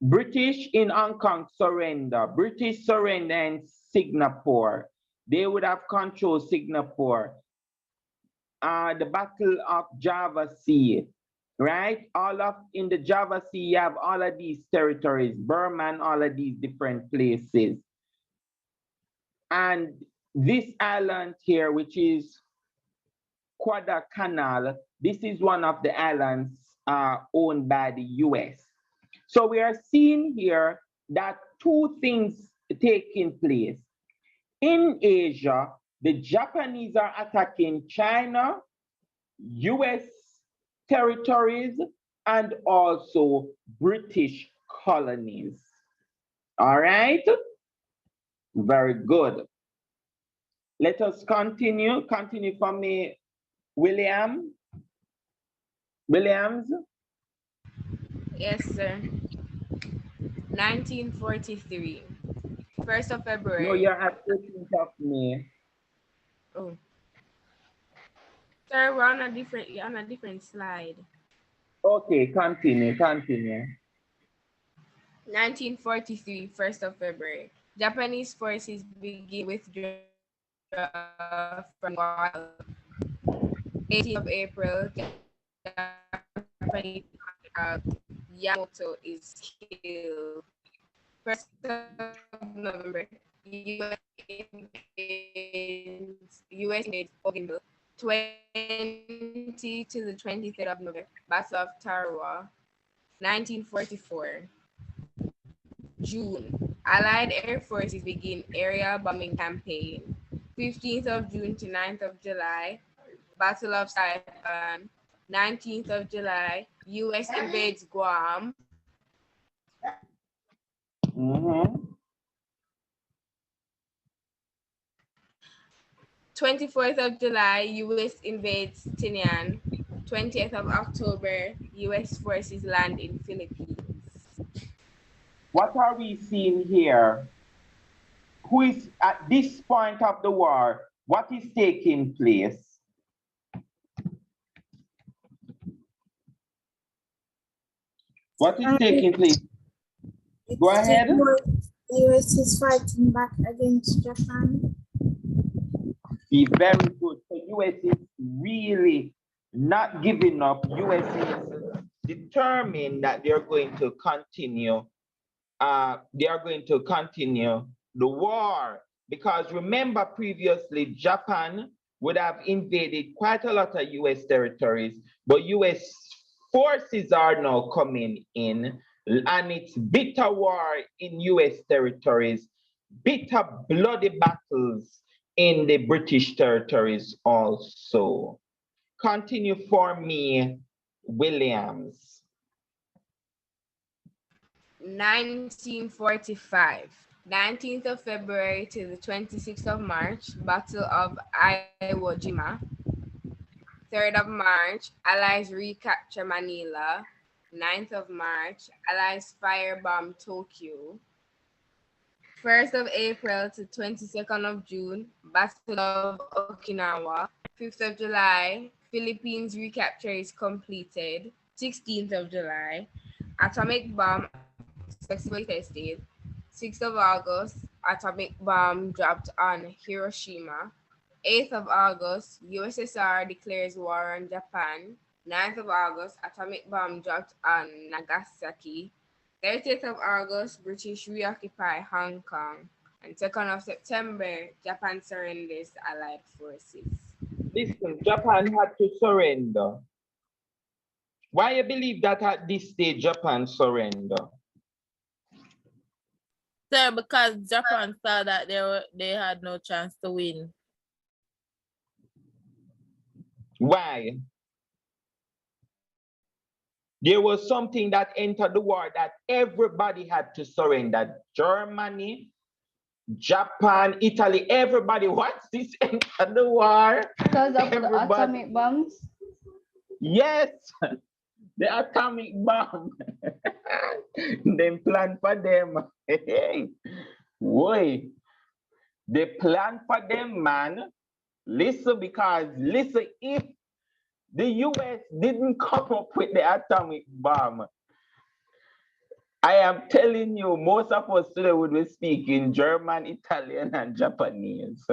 British in Hong Kong surrender. British surrender in Singapore. They would have controlled Singapore. The Battle of Java Sea, right? In the Java Sea, you have all of these territories, Burma and all of these different places. And this island here, which is Guadalcanal, this is one of the islands owned by the US. So we are seeing here that two things taking place. In Asia, the Japanese are attacking China, US territories, and also British colonies. All right? Very good. Let us continue. Continue for me, Williams. Yes, sir. 1943. 1st of February. No, you're at 13th of May. Oh. Sir, you're on a different slide. Okay, continue. 1943, 1st of February. Japanese forces begin withdrawal from Guadalcanal. 18th of April, Japanese Yamamoto is killed. 1st of November, US invades Bougainville. 20 to the 23rd of November, Battle of Tarawa. 1944. June, Allied Air Forces begin area bombing campaign. 15th of June to 9th of July, Battle of Saipan. 19th of July, US invades Guam. 24th of July, US invades Tinian. 20th of October, US forces land in Philippines. What are we seeing here? Who is at this point of the war? What is taking place? What is taking place? Go ahead. The US is fighting back against Japan. Be very good. So US is really not giving up. US is determined that they're going to continue. They are going to continue the war, because remember previously Japan would have invaded quite a lot of US territories, but US forces are now coming in, and it's bitter war in US territories, bitter bloody battles in the British territories also. Continue for me, Williams. 1945. 19th of February to the 26th of March, Battle of Iwo Jima. 3rd of March, Allies recapture Manila. 9th of March, Allies firebomb Tokyo. 1st of April to 22nd of June, Battle of Okinawa. 5th of July, Philippines recapture is completed. 16th of July, atomic bomb successfully tested. 6th of August, atomic bomb dropped on Hiroshima. 8th of August, USSR declares war on Japan. 9th of August, atomic bomb dropped on Nagasaki. 30th of August, British reoccupy Hong Kong. And 2nd of September, Japan surrenders to Allied forces. Listen, Japan had to surrender. Why you believe that at this stage Japan surrender? Sir, because Japan saw that they had no chance to win. Why? There was something that entered the war that everybody had to surrender. Germany, Japan, Italy, everybody. What's this entered the war? Because of the atomic bombs? Yes, the atomic bomb. They plan for them. Hey, boy, they plan for them, man. Listen, because listen, if the US didn't come up with the atomic bomb, I am telling you, most of us today would be speaking German, Italian, and Japanese.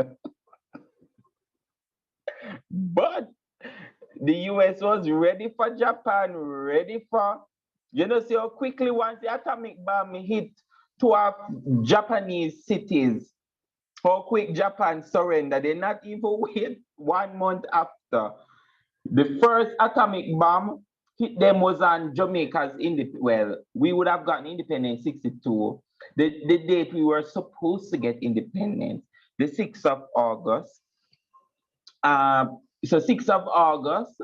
But the US was ready for Japan, ready for, you know, see how quickly once the atomic bomb hit 2 of Japanese cities, how quick Japan surrender. They not even wait 1 month after. The first atomic bomb hit them was on Jamaica's well, we would have gotten independence 62. The date we were supposed to get independence, the 6th of August. So 6th of August,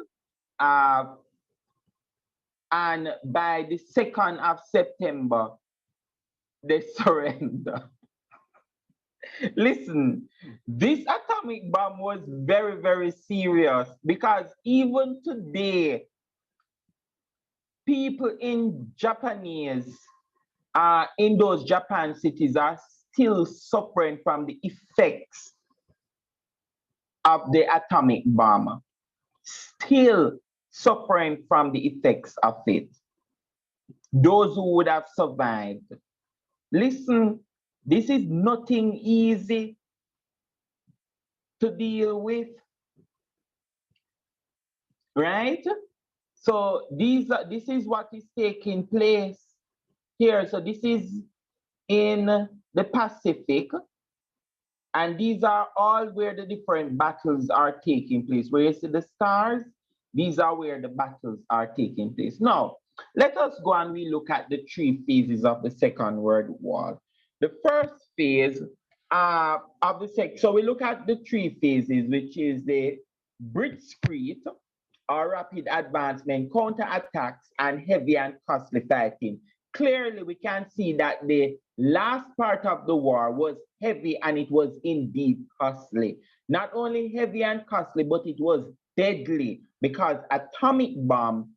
and by the 2nd of September, they surrender. Listen, this atomic bomb was very, very serious because even today, people in in those Japan cities are still suffering from the effects of the atomic bomb. Still suffering from the effects of it. Those who would have survived. Listen, this is nothing easy to deal with, right? So this is what is taking place here. So this is in the Pacific, and these are all where the different battles are taking place. Where you see the stars, these are where the battles are taking place. Now, let us go and we look at the 3 phases of the Second World War. The first phase of the so we look at the 3 phases, which is the Blitzkrieg, or rapid advancement, counterattacks, and heavy and costly fighting. Clearly, we can see that the last part of the war was heavy and it was indeed costly. Not only heavy and costly, but it was deadly because atomic bomb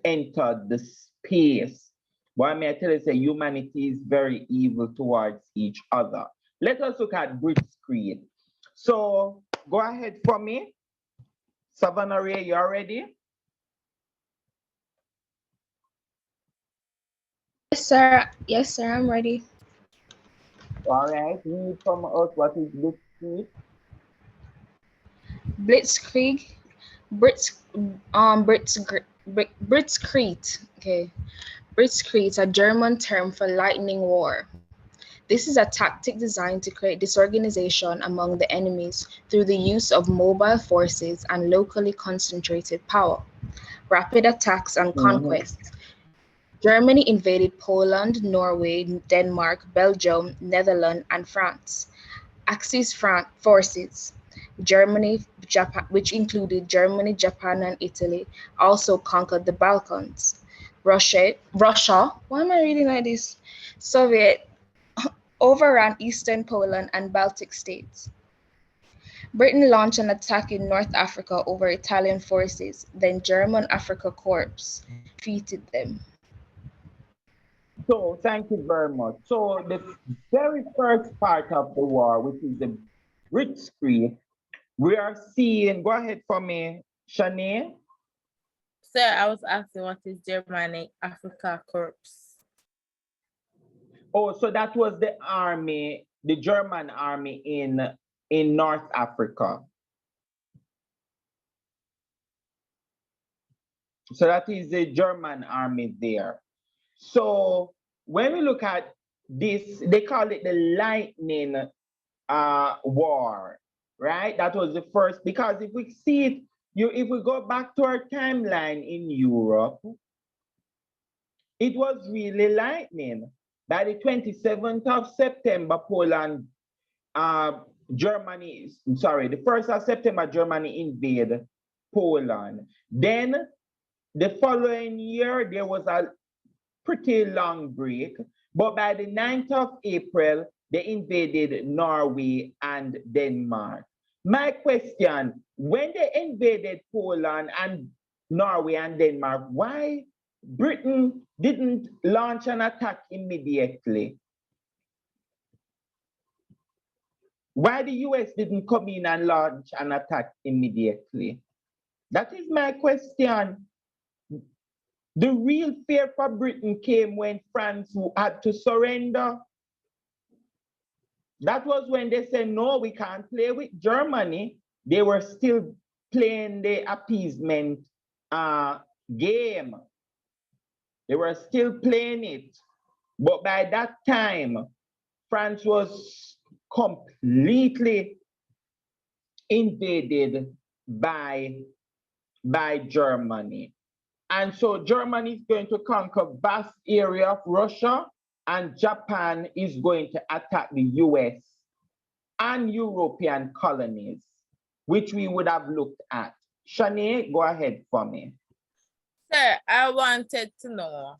entered the space. Why may I tell you, say humanity is very evil towards each other. Let us look at Blitzkrieg. So go ahead for me. Savannah Ray, you are ready? Yes, sir. Yes, sir. I'm ready. All right. Read from us what is Blitzkrieg. Blitzkrieg. Blitzkrieg. Okay. Blitzkrieg is a German term for lightning war. This is a tactic designed to create disorganization among the enemies through the use of mobile forces and locally concentrated power. Rapid attacks and conquests. Germany invaded Poland, Norway, Denmark, Belgium, Netherlands, and France. Axis forces. Germany, Japan, which included Germany, Japan, and Italy, also conquered the Balkans. Russia, why am I reading like this? Soviet overran eastern Poland and Baltic states. Britain launched an attack in North Africa over Italian forces, then German Afrika Korps defeated them. So thank you very much. So the very first part of the war, which is the Blitzkrieg, we are seeing, go ahead for me, Shanae. Sir, I was asking what is Germany Afrika Korps? Oh, so that was the army, the German army in North Africa. So that is the German army there. So when we look at this, they call it the lightning war, right? That was the first, because if we see it, if we go back to our timeline in Europe, it was really lightning. By the 27th of September, Poland, Germany, sorry, the 1st of September, Germany invaded Poland. Then the following year, there was a pretty long break, but by the 9th of April, they invaded Norway and Denmark. My question, when they invaded Poland and Norway and Denmark, why Britain didn't launch an attack immediately? Why the US didn't come in and launch an attack immediately? That is my question. The real fear for Britain came when France had to surrender. That was when they said, no, we can't play with Germany. They were still playing the appeasement game. They were still playing it. But by that time, France was completely invaded by Germany. And so Germany is going to conquer vast area of Russia, and Japan is going to attack the US and European colonies, which we would have looked at. Shanae, go ahead for me. Sir, I wanted to know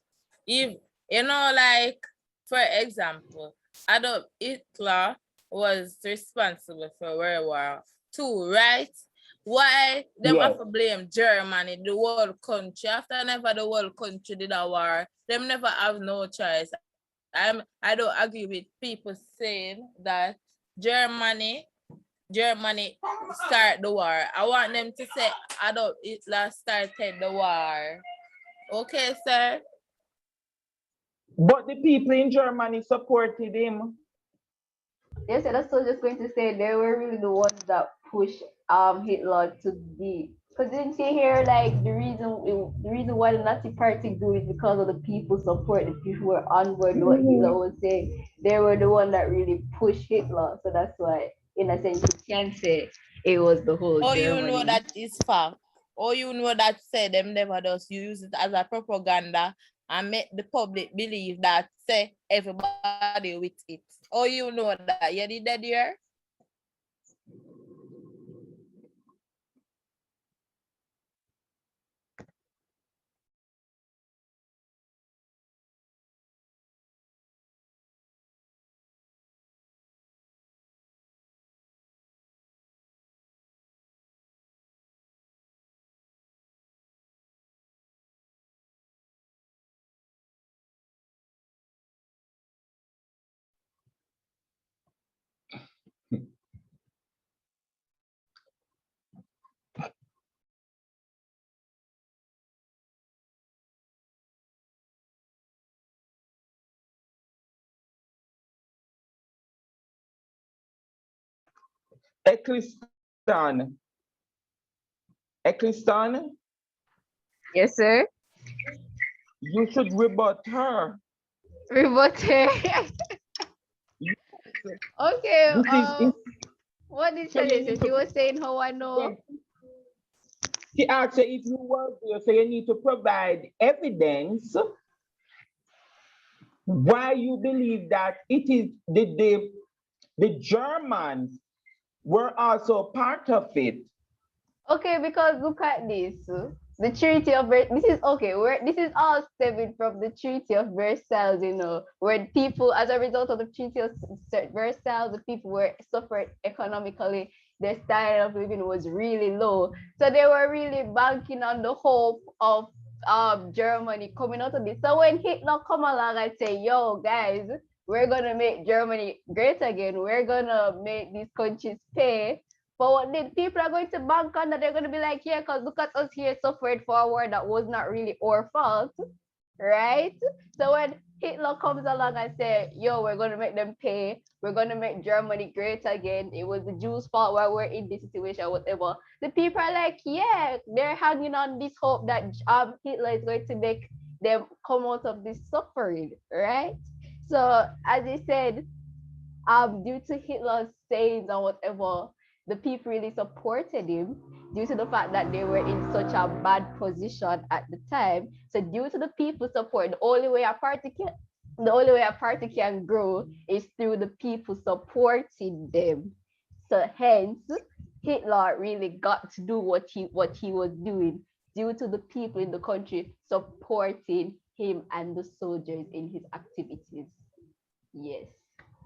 if, like, for example, Adolf Hitler was responsible for World War II, right? Why them have to blame Germany, the whole country? After never the whole country did a war, them never have no choice. I don't agree with people saying that Germany start the war. I want them to say Adolf Hitler started the war. Okay, sir? But the people in Germany supported him. Yes, that's what I was just going to say. They were really the ones that pushed Hitler to the. Because didn't you hear like the reason why the Nazi Party grew is because of the people support. The people were on board with what Hitler was saying. They were the one that really pushed Hitler. So that's why, in a sense, you can say it was the whole. Oh, Germany. you know that is fact. Or you know that said them never does. You use it as a propaganda and make the public believe that say everybody with it. Oh, you know that. You did that here? Eccleston. Yes, sir. You should rebut her. Rebut her. Okay. What did she say? She was saying how I know. She asked if you were there, so you need to provide evidence why you believe that it is the Germans were also part of it. Okay, because look at this. The Treaty of this is okay. This is all stemming from the Treaty of Versailles, where people, as a result of the Treaty of Versailles, the people were suffered economically. Their standard of living was really low, so they were really banking on the hope of Germany coming out of this. So when Hitler come along and say, "Yo, guys, we're gonna make Germany great again. We're gonna make these countries pay." But what the people are going to bank on that, they're going to be like, yeah, because look at us here suffered for a war that was not really our fault, right? So when Hitler comes along and says, yo, we're going to make them pay, we're going to make Germany great again, it was the Jews' fault why we're in this situation, whatever. The people are like, yeah, they're hanging on this hope that Hitler is going to make them come out of this suffering, right? So as he said, due to Hitler's sayings and whatever, the people really supported him due to the fact that they were in such a bad position at the time. So due to the people support, the only way a party can grow is through the people supporting them. So hence, Hitler really got to do what he was doing due to the people in the country supporting him and the soldiers in his activities. Yes.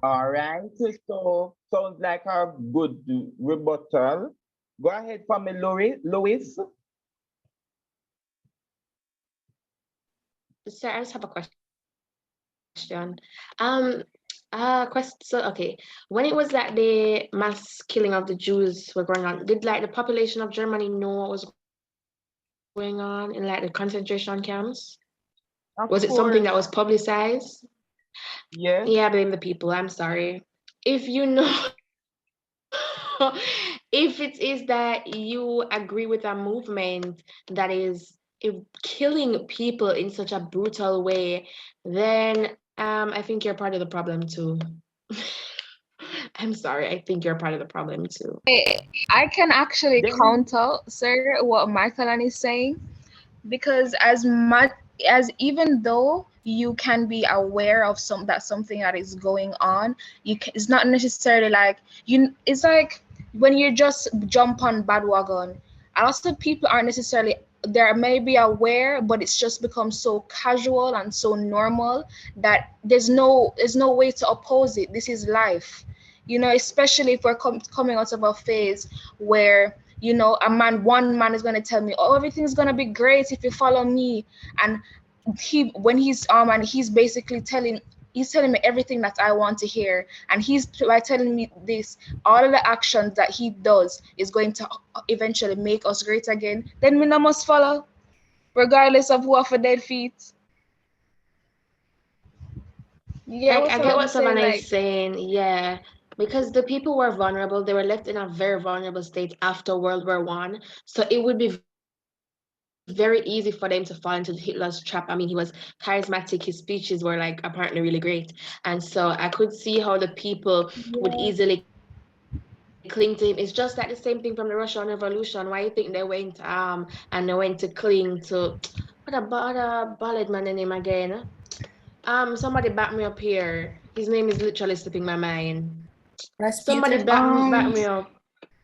All right, so sounds like a good rebuttal. Go ahead for me, Lois. Sir, I just have a question. So okay, when it was that the mass killing of the Jews were going on, did like the population of Germany know what was going on in like the concentration camps? Was it something that was publicized? Yeah. Yeah, I blame the people. I'm sorry. If you know, if it is that you agree with a movement that is killing people in such a brutal way, then I think you're part of the problem too. I'm sorry, I think you're part of the problem too. I can actually Then counter, sir, what Michael is saying, because as much as, even though you can be aware of something that is going on, it's not necessarily like you. It's like when you just jump on bandwagon. A lot of people aren't necessarily, they may be aware, but it's just become so casual and so normal that there's no way to oppose it. This is life, especially if we're coming out of a phase where, one man is going to tell me, oh, everything's going to be great if you follow me. And he's basically he's telling me everything that I want to hear. And he's, by telling me this, all of the actions that he does is going to eventually make us great again. Then we not must follow, regardless of who have a dead feet. Yeah, I get what someone is saying, yeah. Because the people were vulnerable, they were left in a very vulnerable state after World War One. So it would be very easy for them to fall into Hitler's trap. I mean, he was charismatic, his speeches were like apparently really great. And so I could see how the people would easily cling to him. It's just like the same thing from the Russian Revolution. Why you think they went and they went to cling to what a ballad man name again? Somebody back me up here. His name is literally slipping my mind. Somebody back me up.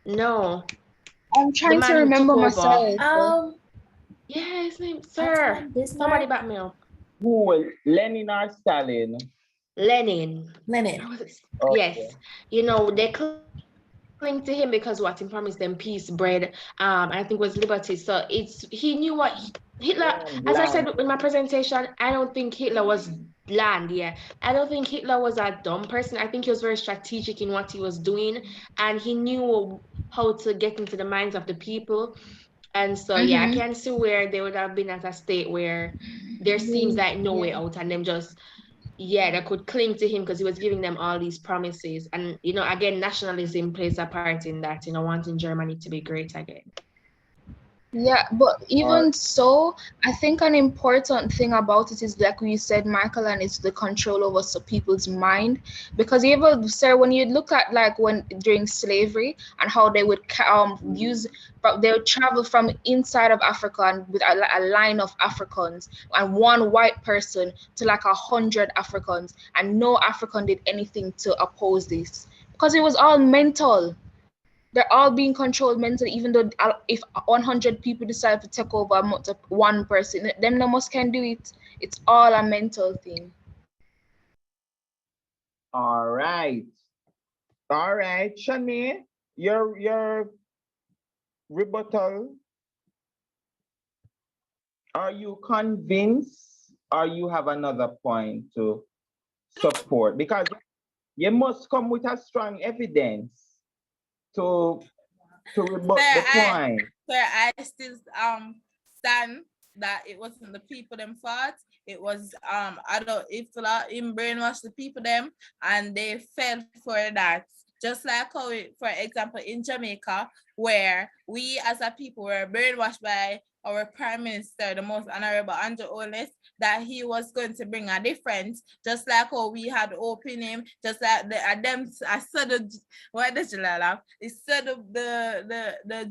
No. I'm trying to remember myself. Yeah, his name, sir. Somebody back me up. Who? Lenin or Stalin? Lenin. Okay. Yes. They cling to him because what he promised them peace, bread, I think was liberty. So he knew what Hitler, as I said in my presentation, I don't think Hitler was bland. Yeah, I don't think Hitler was a dumb person. I think he was very strategic in what he was doing, and he knew how to get into the minds of the people. And so, yeah, I can see where they would have been at a state where there seems like no way out, and them just, they could cling to him because he was giving them all these promises. And, again, nationalism plays a part in that, wanting Germany to be great again. Yeah, but even so, I think an important thing about it is, like you said, Michael, and it's the control over people's mind. Because even, sir, when you look at like during slavery and how they would they would travel from inside of Africa and with a line of Africans and one white person to like 100 Africans, and no African did anything to oppose this because it was all mental. They're all being controlled mentally, even though if 100 people decide to take over one person, them no most can do it. It's all a mental thing. All right. Shani, your rebuttal. Are you convinced, or you have another point to support? Because you must come with a strong evidence to rebut the point. Sir, I still stand that it wasn't the people them fault. It was Adolf Hitler him brainwashed the people them, and they fell for that. Just like how, for example, in Jamaica, where we as a people were brainwashed by our Prime Minister, the most honorable Andrew Holness, that he was going to bring a difference, just like how we had hope in him, just like the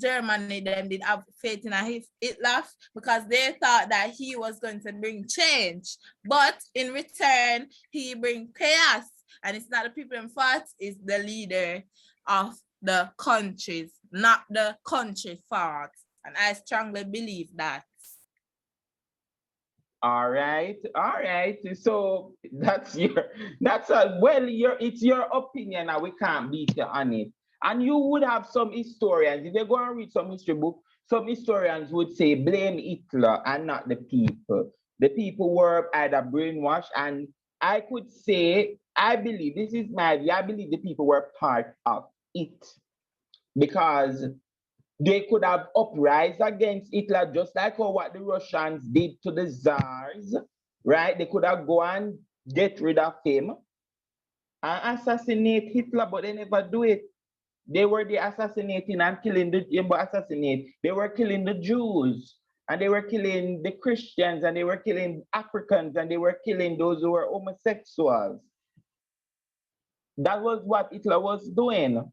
Germany them did have faith in Hitler because they thought that he was going to bring change, but in return he bring chaos, and it's not the people in fault, it's the leader of the countries, not the country fault. And I strongly believe that. All right. So it's your opinion, and we can't beat you on it. And you would have some historians, if you go and read some history book, some historians would say blame Hitler and not the people. The people were either brainwashed, and I could say, I believe, this is my view, I believe the people were part of it. Because they could have uprised against Hitler, just like what the Russians did to the Tsars, right? They could have gone and get rid of him and assassinate Hitler, but they never do it. They were the assassinating and killing they were killing the Jews, and they were killing the Christians, and they were killing Africans, and they were killing those who were homosexuals. That was what Hitler was doing,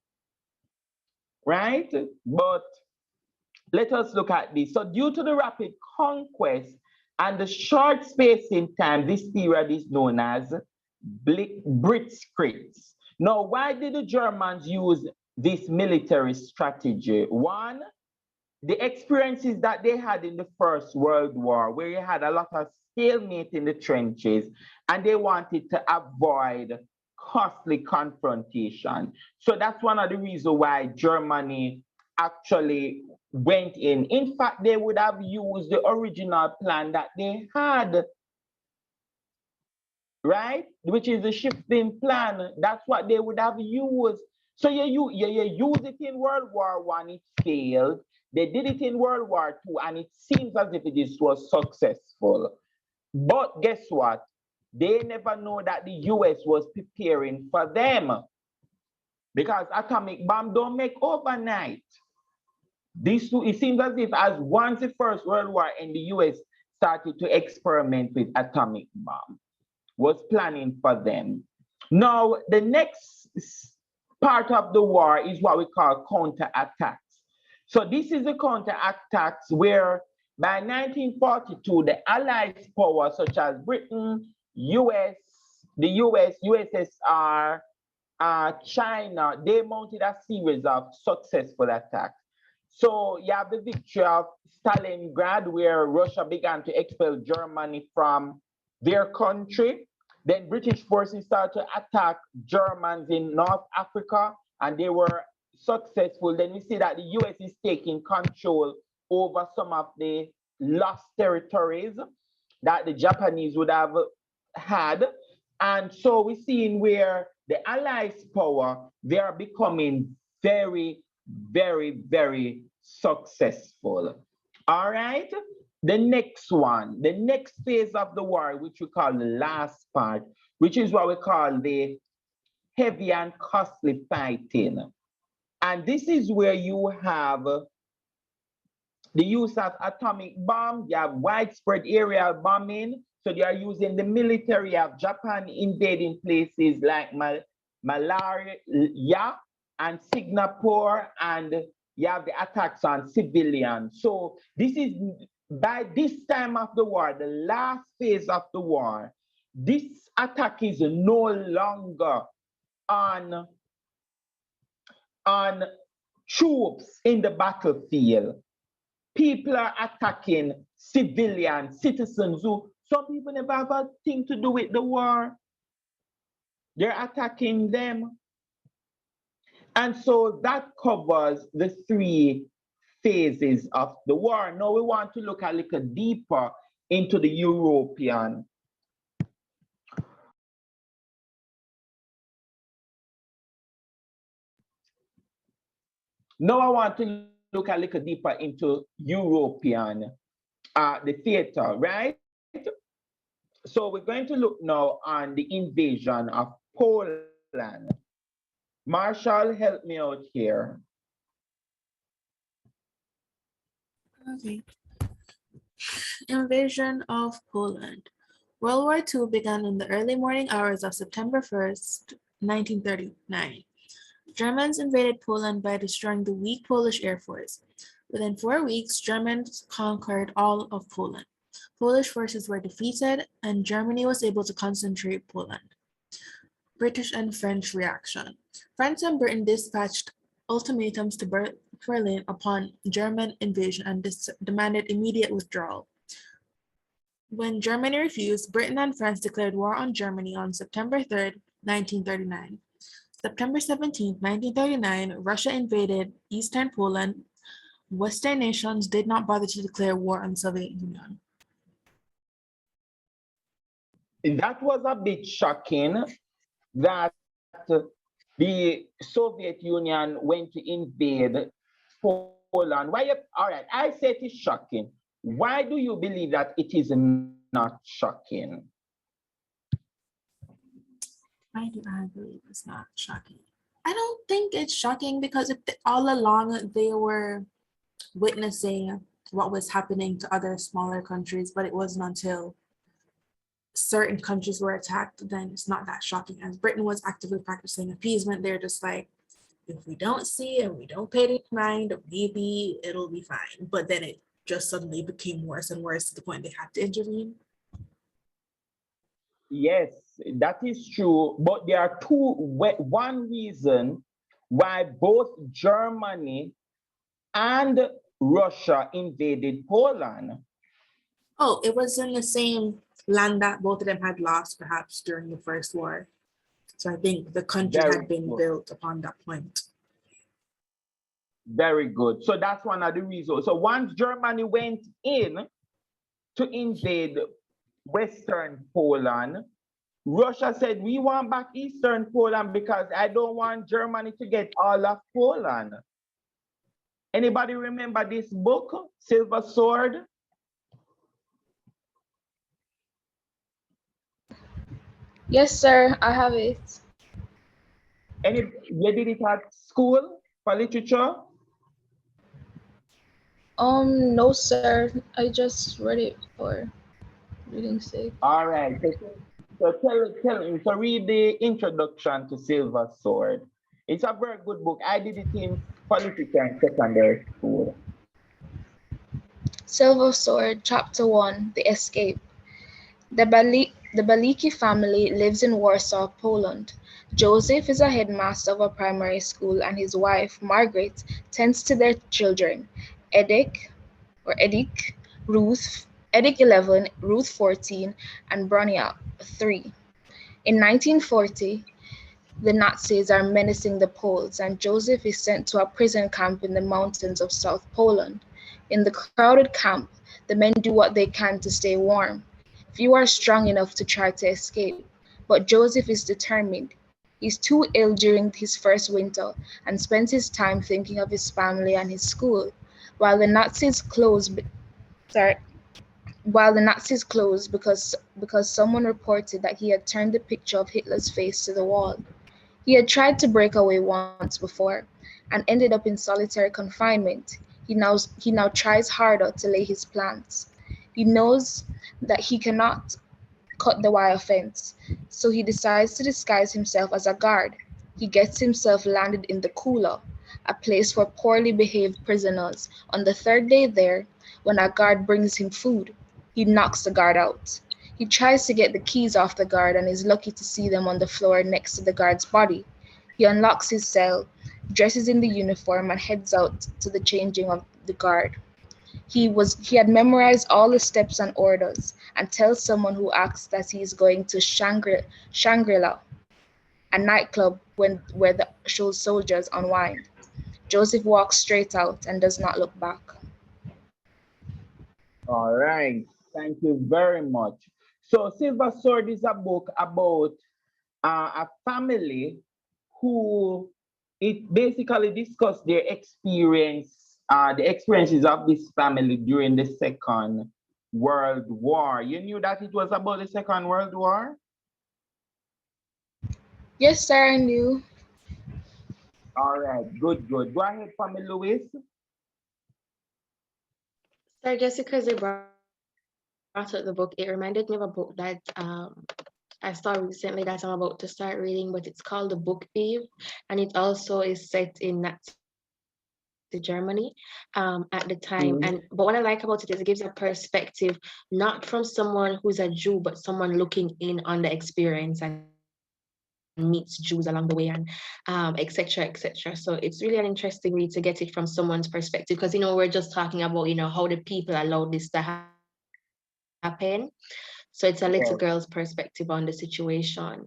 right? But let us look at this. So due to the rapid conquest and the short space in time, this period is known as Blitzkrieg. Now, why did the Germans use this military strategy? One, the experiences that they had in the First World War, where you had a lot of stalemate in the trenches, and they wanted to avoid costly confrontation. So that's one of the reasons why Germany actually went in. In fact, they would have used the original plan that they had, right? Which is the shifting plan. That's what they would have used. So you use it in World War I, it failed. They did it in World War II, and it seems as if this was successful. But guess what? They never know that the US was preparing for them, because atomic bomb don't make overnight. It seems as if as once the First World War and the US started to experiment with atomic bomb, was planning for them. Now, the next part of the war is what we call counterattacks. So this is the counterattacks where by 1942, the Allied powers such as Britain, US, the US, USSR, China, they mounted a series of successful attacks. So you have the victory of Stalingrad, where Russia began to expel Germany from their country. Then British forces started to attack Germans in North Africa, and they were successful. Then we see that the US is taking control over some of the lost territories that the Japanese would have had. And so we're seeing where the Allies' power, they are becoming very, very, very successful. All right. The next one, the next phase of the war, which we call the last part, which is what we call the heavy and costly fighting. And this is where you have the use of atomic bomb, you have widespread aerial bombing. So they are using the military of Japan invading places like Malaria and Singapore, and you have the attacks on civilians. So this is, by this time of the war, the last phase of the war, this attack is no longer on troops in the battlefield. People are attacking civilian citizens who some people never have a thing to do with the war. They're attacking them. And so that covers the three phases of the war. Now we want to look a little deeper into the European. Now I want to look a little deeper into European, the theater, right? So we're going to look now on the invasion of Poland. Marshall, help me out here. Okay. Invasion of Poland. World War II began in the early morning hours of September 1st, 1939. Germans invaded Poland by destroying the weak Polish Air Force. Within 4 weeks, Germans conquered all of Poland. Polish forces were defeated, and Germany was able to concentrate Poland. British and French reaction. France and Britain dispatched ultimatums to Berlin upon German invasion and demanded immediate withdrawal. When Germany refused, Britain and France declared war on Germany on September 3rd, 1939. September 17, 1939, Russia invaded eastern Poland. Western nations did not bother to declare war on the Soviet Union. That was a bit shocking that the Soviet Union went to invade Poland. Why? All right, I say it is shocking. Why do you believe that it is not shocking? Why do I believe it's not shocking? I don't think it's shocking because all along they were witnessing what was happening to other smaller countries, but it wasn't until certain countries were attacked, then it's not that shocking. As Britain was actively practicing appeasement, they're just like, if we don't see and we don't pay it in mind, maybe it'll be fine. But then it just suddenly became worse and worse to the point they had to intervene. Yes, that is true. But there are one reason why both Germany and Russia invaded Poland. Oh, it was in the same land that both of them had lost, perhaps during the First War. So I think the country Very had been good. built upon that point. Very good. So that's one of the reasons. So once Germany went in to invade Western Poland, Russia said, we want back Eastern Poland because I don't want Germany to get all of Poland. Anybody remember this book, Silver Sword? Yes, sir, I have it. You did it at school for literature? No, sir. I just read it for reading's sake. All right. So tell him to read the introduction to Silver Sword. It's a very good book. I did it in politics and secondary school. Silver Sword, Chapter 1, The Escape. The Baliki family lives in Warsaw, Poland. Joseph is a headmaster of a primary school and his wife, Margaret, tends to their children, Edek, Ruth, Edek 11, Ruth 14, and Bronia 3. In 1940, the Nazis are menacing the Poles, and Joseph is sent to a prison camp in the mountains of South Poland. In the crowded camp, the men do what they can to stay warm. Few are strong enough to try to escape, but Joseph is determined. He's too ill during his first winter and spends his time thinking of his family and his school. While the Nazis close because someone reported that he had turned the picture of Hitler's face to the wall. He had tried to break away once before and ended up in solitary confinement. He now tries harder to lay his plans. He knows that he cannot cut the wire fence, so he decides to disguise himself as a guard. He gets himself landed in the Kula, a place for poorly behaved prisoners. On the third day there, when a guard brings him food, he knocks the guard out. He tries to get the keys off the guard and is lucky to see them on the floor next to the guard's body. He unlocks his cell, dresses in the uniform, and heads out to the changing of the guard. He had memorized all the steps and orders and tells someone who asks that he is going to Shangri-La, a nightclub where the soldiers unwind. Joseph walks straight out and does not look back. All right. Thank you very much. So Silver Sword is a book about a family who it basically discussed their experience, the experiences of this family during the Second World War. You knew that it was about the Second World War? Yes, sir, I knew. All right, good. Go ahead, Family Louis. So just because they brought up the book, it reminded me of a book that I saw recently that I'm about to start reading, but it's called The Book Thief, and it also is set in Nazi Germany at the time. But what I like about it is it gives a perspective not from someone who's a Jew, but someone looking in on the experience and meets Jews along the way and etc. So it's really an interesting read to get it from someone's perspective, because we're just talking about how the people allowed this to happen. So it's a little girl's perspective on the situation,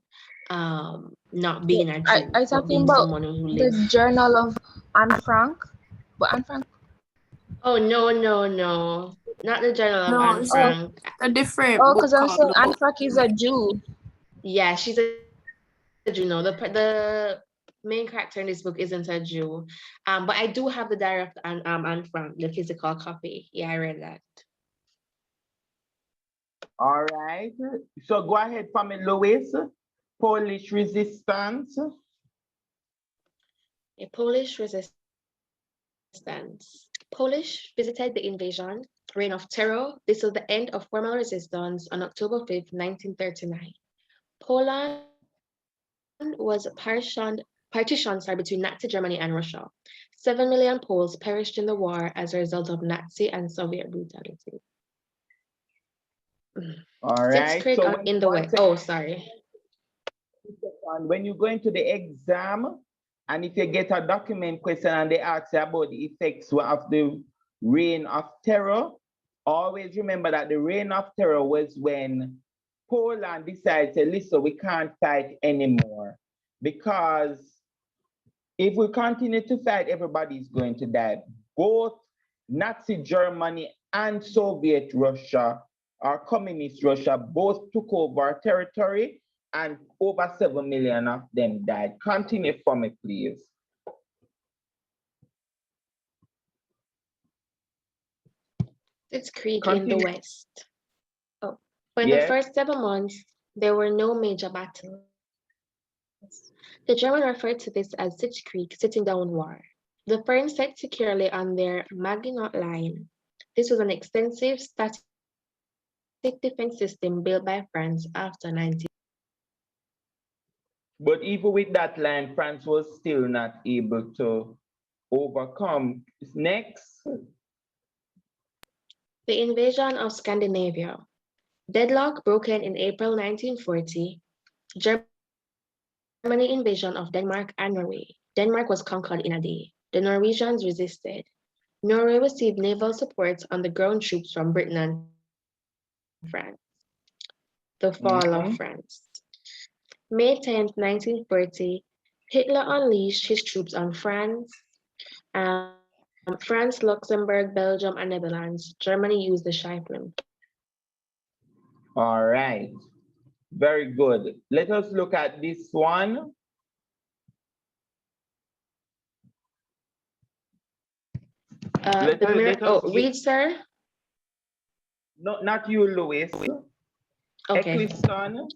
not being a Jew, I but talking being about someone who lives. the Journal of Anne Frank. But Anne Frank. Oh no, not the Journal of Anne Frank. A different. Oh, because I'm saying Anne Frank is a Jew. Yeah, she's a Jew. No, the main character in this book isn't a Jew. But I do have the Diary of Anne Frank, the physical copy. Yeah, I read that. All right. So go ahead, Family Louis. Polish resistance. Polish resistance. Polish visited the invasion Reign of Terror. This was the end of formal resistance on October 5th, 1939. Poland was partitioned between Nazi Germany and Russia. 7 million Poles perished in the war as a result of Nazi and Soviet brutality. All Fitz right. Creek So in the West. Oh, sorry. when you go into the exam, and if you get a document question and they ask you about the effects of the reign of terror, always remember that the reign of terror was when Poland decided to listen, we can't fight anymore. Because if we continue to fight, everybody's going to die. Both Nazi Germany and Soviet Russia, or communist Russia, both took over our territory, and over 7 million of them died. Continue for me, please. Fitz Creek Continue. in the West. Oh, for Yes. the first 7 months, there were no major battles. The Germans referred to this as Fitz Creek, sitting down war. The French set securely on their Maginot Line. This was an extensive static defense system built by France after 19. But even with that line, France was still not able to overcome. Next. The invasion of Scandinavia. Deadlock broken in April 1940. Germany invasion of Denmark and Norway. Denmark was conquered in a day. The Norwegians resisted. Norway received naval support on the ground troops from Britain and France. The fall of France. May 10th, 1940, Hitler unleashed his troops on France, France, Luxembourg, Belgium, and Netherlands. Germany used the Scheifele. All right. Very good. Let us look at this one. Read, sir. No, not you, Louis. Okay. Eccleston.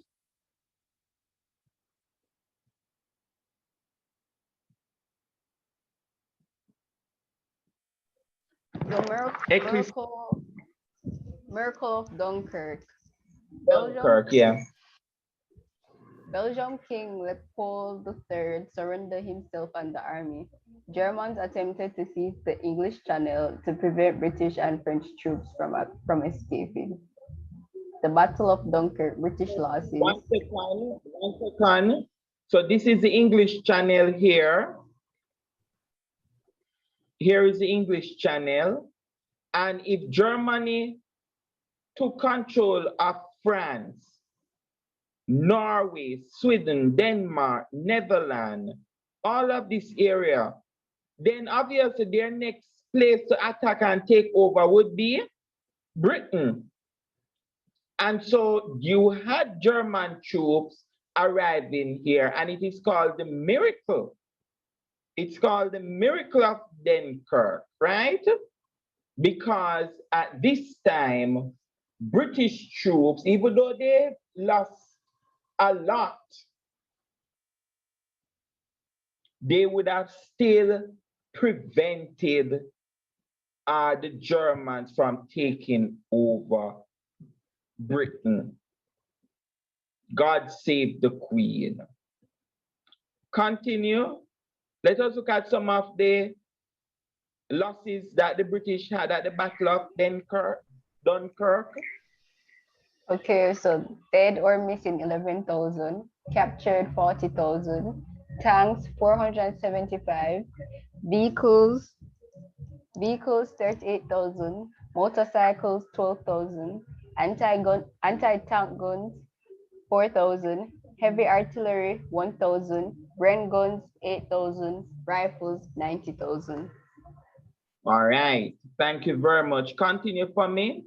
Miracle of Dunkirk. Dunkirk, yeah. Belgium King Leopold III surrendered himself and the army. Germans attempted to seize the English Channel to prevent British and French troops from escaping. The Battle of Dunkirk, British losses. One second. So this is the English Channel here. Here is the English Channel. And if Germany took control of France, Norway, Sweden, Denmark, Netherlands, all of this area, then obviously their next place to attack and take over would be Britain. And so you had German troops arriving here, and it is called the miracle. It's called the miracle of Dunkirk, right? Because at this time, British troops, even though they lost a lot, they would have still prevented the Germans from taking over Britain. God save the Queen. Continue. Let us look at some of the losses that the British had at the Battle of Dunkirk. Okay, so dead or missing 11,000, captured 40,000, tanks 475, vehicles 38,000, motorcycles 12,000, anti-tank guns 4,000, heavy artillery 1,000, Bren guns 8,000, rifles 90,000. All right, thank you very much. Continue for me.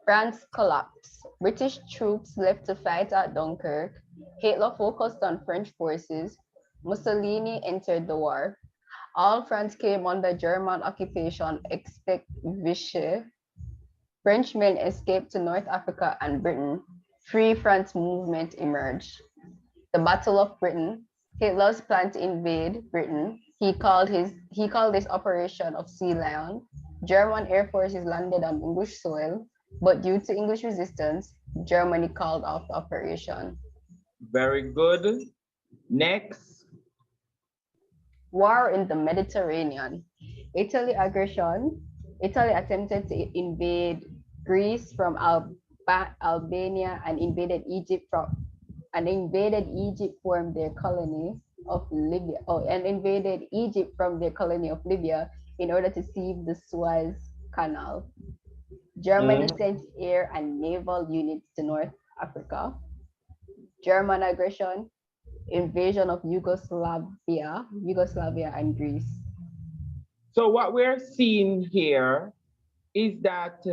France collapsed. British troops left to fight at Dunkirk. Hitler focused on French forces. Mussolini entered the war. All France came under German occupation except Vichy. Frenchmen escaped to North Africa and Britain. Free France movement emerged. The Battle of Britain. Hitler's plan to invade Britain. He called this Operation of Sea Lion. German air forces landed on English soil, but due to English resistance, Germany called off the operation. Very good. Next. War in the Mediterranean. Italy aggression. Italy attempted to invade Greece from Albania and invaded Egypt from their colony of Libya. And invaded Egypt from their colony of Libya in order to seize the Suez Canal. Germany sent air and naval units to North Africa. German aggression, invasion of Yugoslavia and Greece. So what we're seeing here is that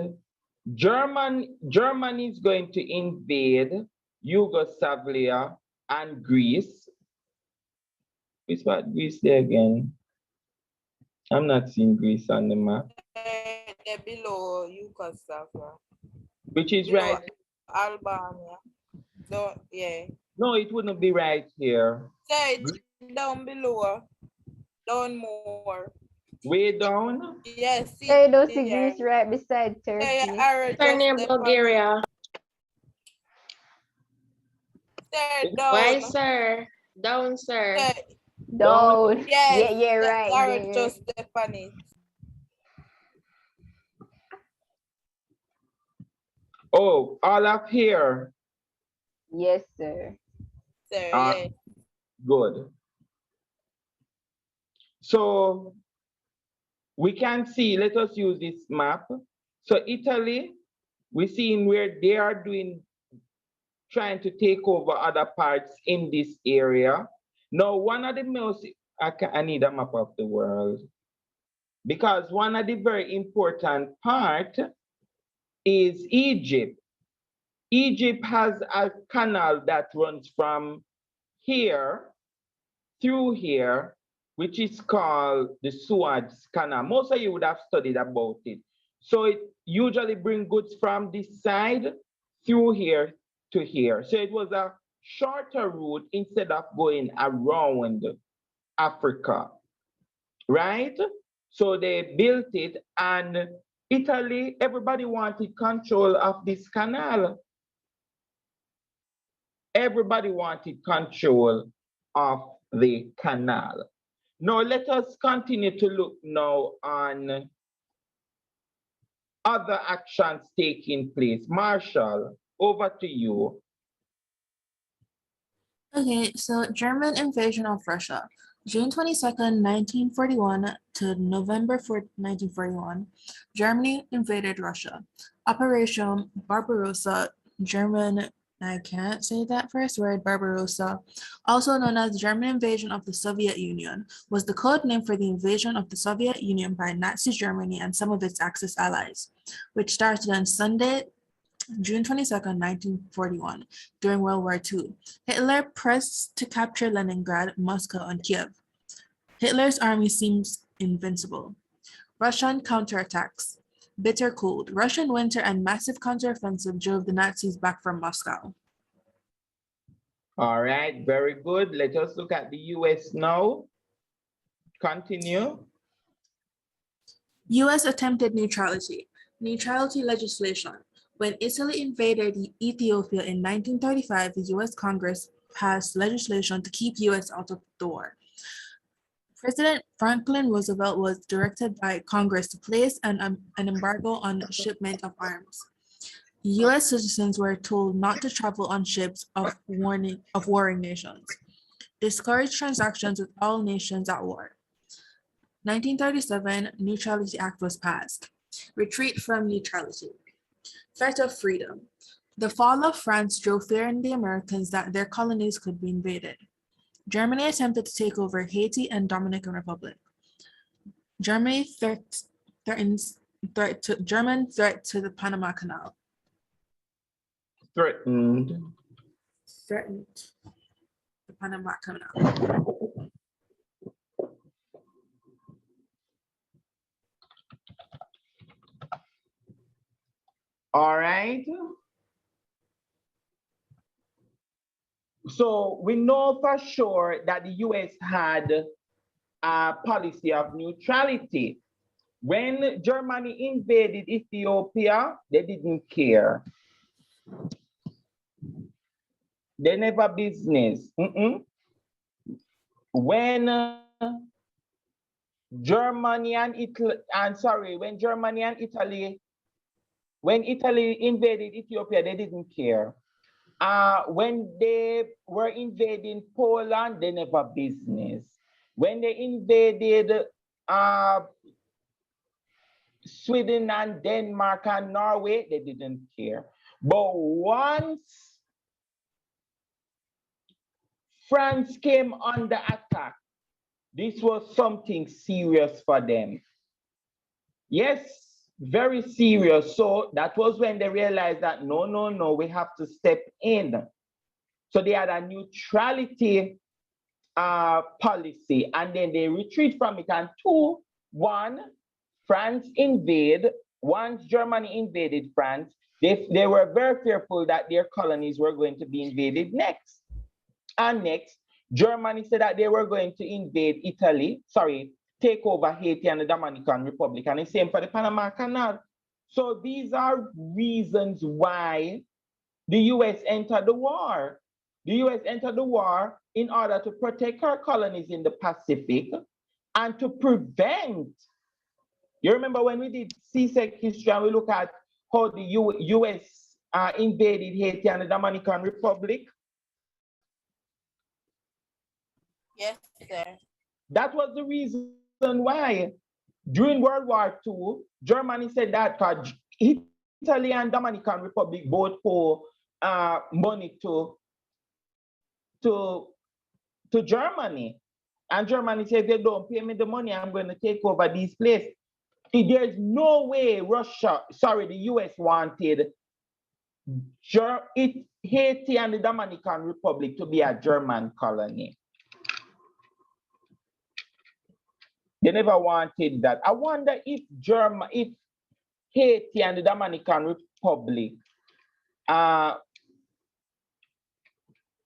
Germany is going to invade Yugoslavia and Greece. Which part Greece there again? I'm not seeing Greece on the map. They're below Yugoslavia. Which is Below right. Albania. No, yeah. No, it wouldn't be right here. Say down below. Down more. Way down? Yes. Hey, don't see Greece right beside Turkey. They're near Bulgaria. Why, sir? Down, sir. Down. Yes, Yeah, right. Just Stephanie. Oh, all up here. Yes, sir. Sir, yeah. Good. So we can see, let us use this map. So Italy, we're seeing where they are trying to take over other parts in this area. Now, one of the most, I need a map of the world, because one of the very important part is Egypt. Egypt has a canal that runs from here through here, which is called the Suez Canal. Most of you would have studied about it. So it usually brings goods from this side through here to here. So it was a shorter route instead of going around Africa, right? So they built it, and Italy, everybody wanted control of this canal. Everybody wanted control of the canal. Now let us continue to look now on other actions taking place. Marshall, over to you. Okay, so German invasion of Russia. June 22nd, 1941 to November 4th, 1941, Germany invaded Russia. Operation Barbarossa, German, I can't say that first word, Barbarossa, also known as German invasion of the Soviet Union, was the code name for the invasion of the Soviet Union by Nazi Germany and some of its Axis allies, which started on Sunday, June 22nd, 1941, during World War II. Hitler pressed to capture Leningrad, Moscow, and Kiev. Hitler's army seems invincible. Russian counterattacks. Bitter cold. Russian winter and massive counteroffensive drove the Nazis back from Moscow. All right, very good. Let us look at the US now. Continue. US attempted neutrality. Neutrality legislation. When Italy invaded Ethiopia in 1935, the US Congress passed legislation to keep US out of the war. President Franklin Roosevelt was directed by Congress to place an embargo on shipment of arms. US citizens were told not to travel on ships of warring nations. Discouraged transactions with all nations at war. 1937 Neutrality Act was passed. Retreat from neutrality. Threat of freedom. The fall of France drove fear in the Americans that their colonies could be invaded. Germany attempted to take over Haiti and Dominican Republic. German threat to the Panama Canal. Threatened the Panama Canal. All right. So we know for sure that the US had a policy of neutrality. When Germany invaded Ethiopia, they didn't care. They never business. When Germany and Italy, when Germany and Italy, when Italy invaded Ethiopia, they didn't care. When they were invading Poland, they never business. When they invaded Sweden and Denmark and Norway, they didn't care. But once France came under attack, this was something serious for them. Yes, very serious. So that was when they realized that no, we have to step in. So they had a neutrality policy, and then they retreat from it. And two, one, France invade. Once Germany invaded France, they were very fearful that their colonies were going to be invaded next. And next, Germany said that they were going to invade Italy, take over Haiti and the Dominican Republic, and the same for the Panama Canal. So these are reasons why the US entered the war. The US entered the war in order to protect our colonies in the Pacific and to prevent. You remember when we did CSEC history and we look at how the US invaded Haiti and the Dominican Republic? Yes, sir. That was the reason why during World War II, Germany said that Italy and Dominican Republic both owe money to Germany. And Germany said, if they don't pay me the money, I'm going to take over these places. There's no way the US wanted Haiti and the Dominican Republic to be a German colony. They never wanted that. I wonder if Haiti and the Dominican Republic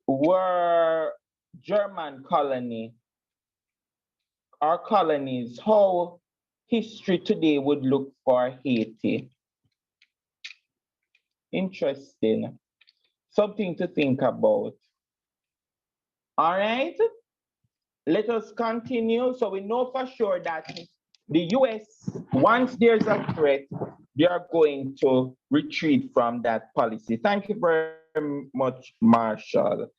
were German colony or colonies, how history today would look for Haiti. Interesting. Something to think about. All right. Let us continue. So we know for sure that the US, once there's a threat, they are going to retreat from that policy. Thank you very much, Marshall.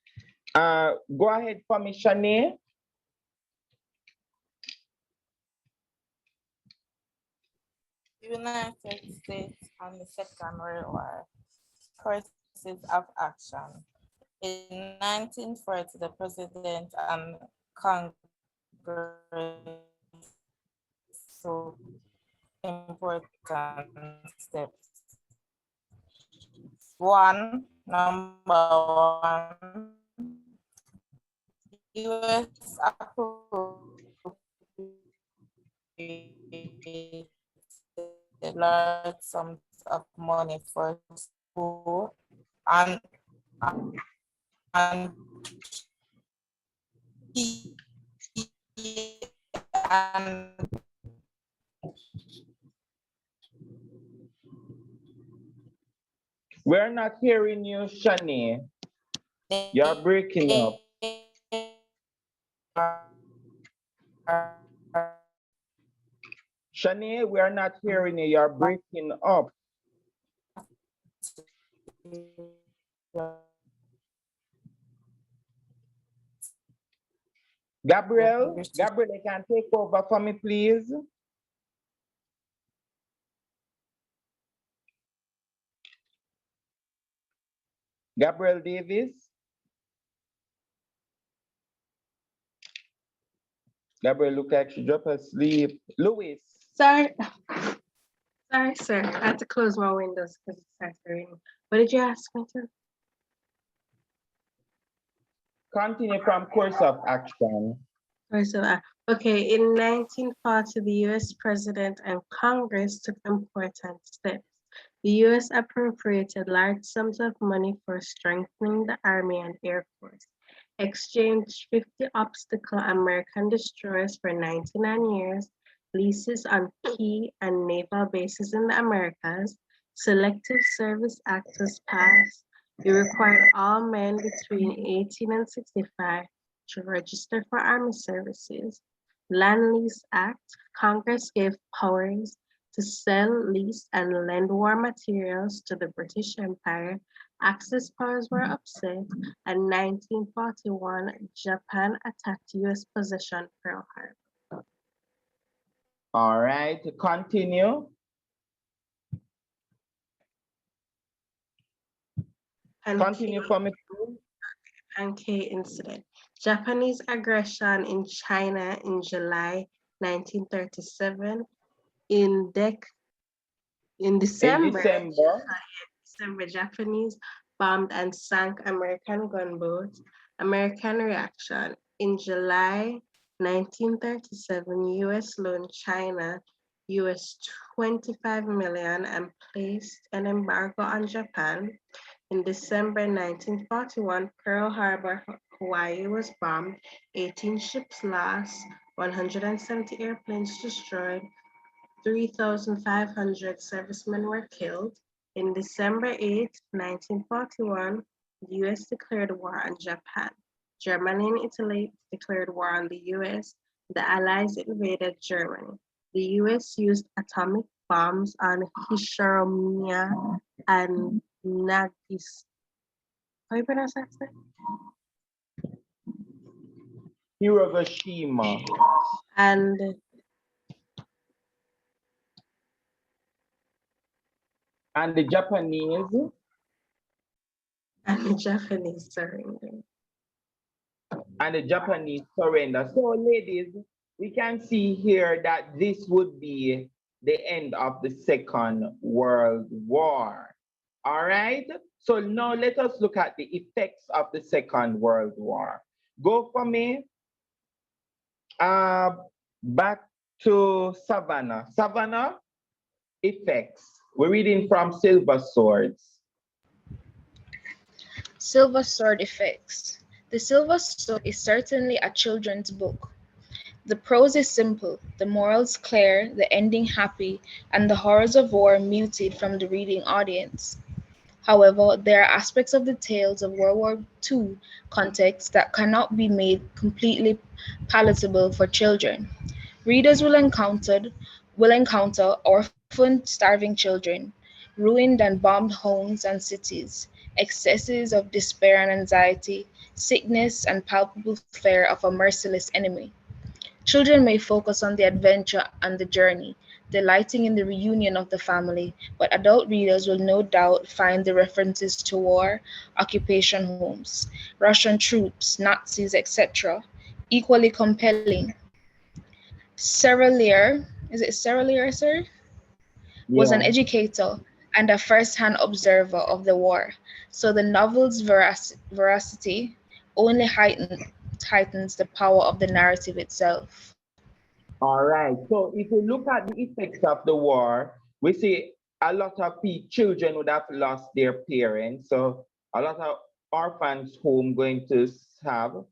Go ahead for me, Shanae. United States and the Second World War, courses of action. In 1940, the President and Congress took important steps. Number one, US appropriated large sums of money for school and we're not hearing you, Shanae. You're breaking up. Shanae, we are not hearing you. You're breaking up. Gabriel, you can take over for me, please. Gabriel Davis. Gabriel, look like she dropped asleep. Louis. Sorry, sir. I had to close my windows because it started raining. What did you ask me to? Continue from course of action. Okay, in 1940, the US President and Congress took important steps. The US appropriated large sums of money for strengthening the Army and Air Force, exchanged 50 obstacle American destroyers for 99 years, leases on key and naval bases in the Americas, Selective Service Act was passed. It required all men between 18 and 65 to register for Army services. Land Lease Act, Congress gave powers to sell, lease, and lend war materials to the British Empire. Access powers were upset, and 1941, Japan attacked US possession Pearl Harbor. All right, continue. Continue for me. Pankei Incident. Japanese aggression in China in July 1937. In December, Japanese bombed and sank American gunboats. American reaction. In July 1937, US loaned China US 25 million and placed an embargo on Japan. In December 1941, Pearl Harbor, Hawaii was bombed, 18 ships lost, 170 airplanes destroyed, 3,500 servicemen were killed. In December 8, 1941, the US declared war on Japan. Germany and Italy declared war on the US. The Allies invaded Germany. The US used atomic bombs on Hiroshima and Nagasaki. How do you pronounce that? Hiroshima. And the Japanese? And the Japanese surrender. And the Japanese surrender. So, ladies, we can see here that this would be the end of the Second World War. All right? So now let us look at the effects of the Second World War. Go for me. Back to Savannah. Savannah, effects. We're reading from Silver Swords. Silver Sword Effects. The Silver Sword is certainly a children's book. The prose is simple, the morals clear, the ending happy, and the horrors of war muted from the reading audience. However, there are aspects of the tales of World War II context that cannot be made completely palatable for children. Readers will encounter orphaned, starving children, ruined and bombed homes and cities, excesses of despair and anxiety, sickness, and palpable fear of a merciless enemy. Children may focus on the adventure and the journey, delighting in the reunion of the family, but adult readers will no doubt find the references to war, occupation homes, Russian troops, Nazis, etc., equally compelling. Serralier, is it Serralier, sir? Was an educator and a first-hand observer of the war, so the novel's veracity only heightens the power of the narrative itself. All right. So if we look at the effects of the war, we see a lot of children would have lost their parents. So a lot of orphans home going to have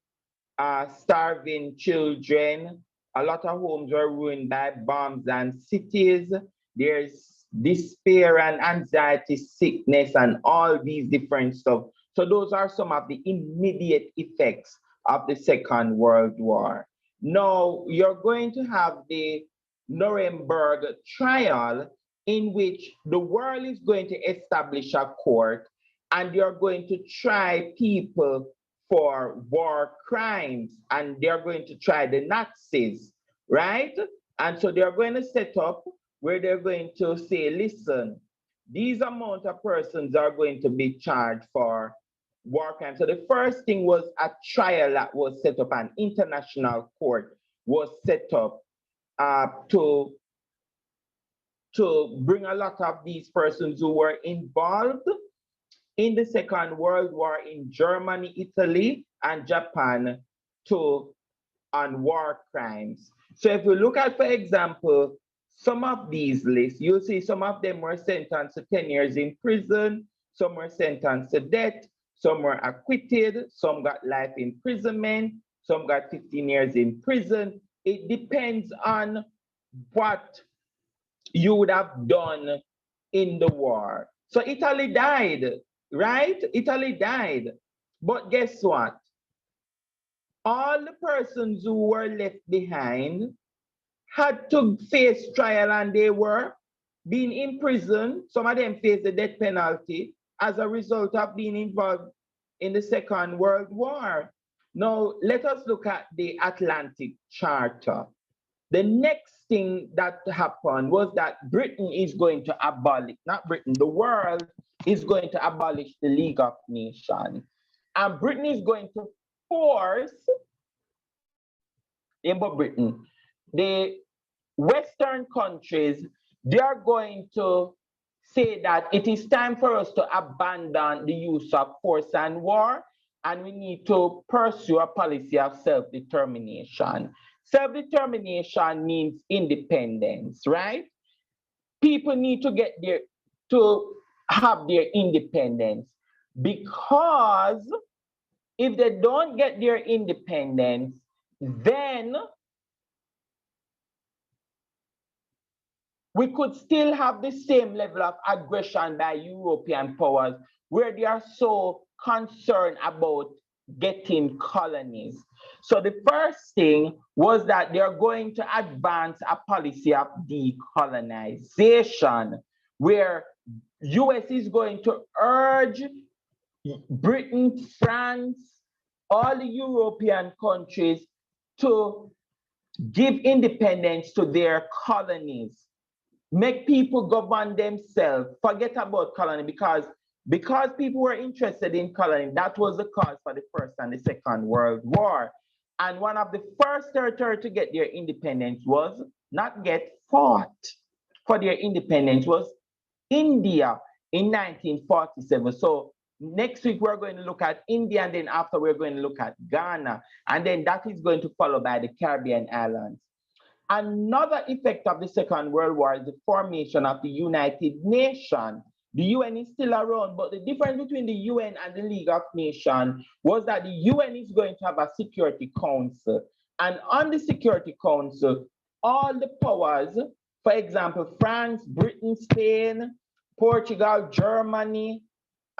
starving children. A lot of homes were ruined by bombs and cities. There's despair and anxiety, sickness, and all these different stuff. So those are some of the immediate effects of the Second World War. Now, you're going to have the Nuremberg trial in which the world is going to establish a court and you're going to try people for war crimes and they're going to try the Nazis, right? And so they're going to set up where they're going to say, listen, these amount of persons are going to be charged for war crimes. So the first thing was a trial that was set up, an international court was set up to bring a lot of these persons who were involved in the Second World War in Germany, Italy, and Japan on war crimes. So if you look at, for example, some of these lists, you'll see some of them were sentenced to 10 years in prison, some were sentenced to death, some were acquitted, some got life imprisonment, some got 15 years in prison. It depends on what you would have done in the war. So Italy died, right? Italy died. But guess what? All the persons who were left behind had to face trial and they were being imprisoned. Some of them faced the death penalty as a result of being involved in the Second World War. Now, let us look at the Atlantic Charter. The next thing that happened was that Britain is going to abolish, not Britain, the world is going to abolish the League of Nations. And Britain is going to force, in Britain, the Western countries, they are going to say that it is time for us to abandon the use of force and war, and we need to pursue a policy of self-determination. Self-determination means independence, right? People need to have their independence, because if they don't get their independence, then we could still have the same level of aggression by European powers, where they are so concerned about getting colonies. So the first thing was that they are going to advance a policy of decolonization, where US is going to urge Britain, France, all the European countries to give independence to their colonies. Make people govern themselves. Forget about colony, because people were interested in colony. That was the cause for the First and the Second World War. And one of the first territories to get their independence was not get fought for their independence was India in 1947. So next week we're going to look at India, and then after we're going to look at Ghana, and then that is going to follow by the Caribbean islands. Another effect of the Second World War is the formation of the United Nations. The UN is still around, but the difference between the UN and the League of Nations was that the UN is going to have a Security Council. And on the Security Council, all the powers, for example, France, Britain, Spain, Portugal, Germany,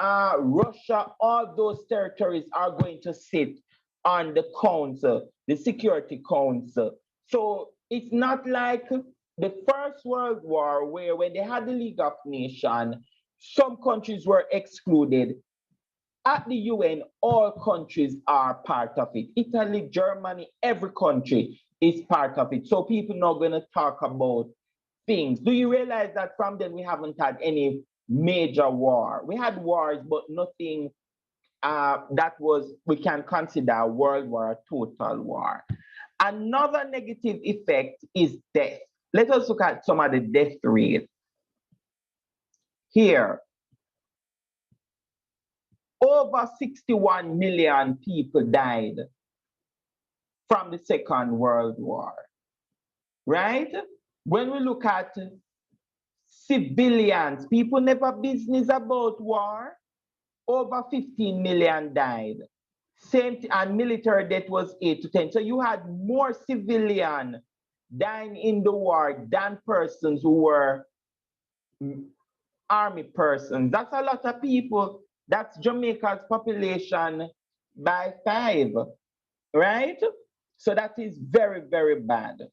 Russia, all those territories are going to sit on the council, the Security Council. So it's not like the First World War, where when they had the League of Nations, some countries were excluded. At the UN, all countries are part of it. Italy, Germany, every country is part of it. So people are not going to talk about things. Do you realize that from then we haven't had any major war? We had wars, but nothing that we can consider World War, a total war. Another negative effect is death. Let us look at some of the death rate. Here, over 61 million people died from the Second World War, right? When we look at civilians, people never business about war, over 15 million died. Same, and military death was 8 to 10. So you had more civilians dying in the war than persons who were army persons. That's a lot of people. That's Jamaica's population by 5, right? So that is very, very bad.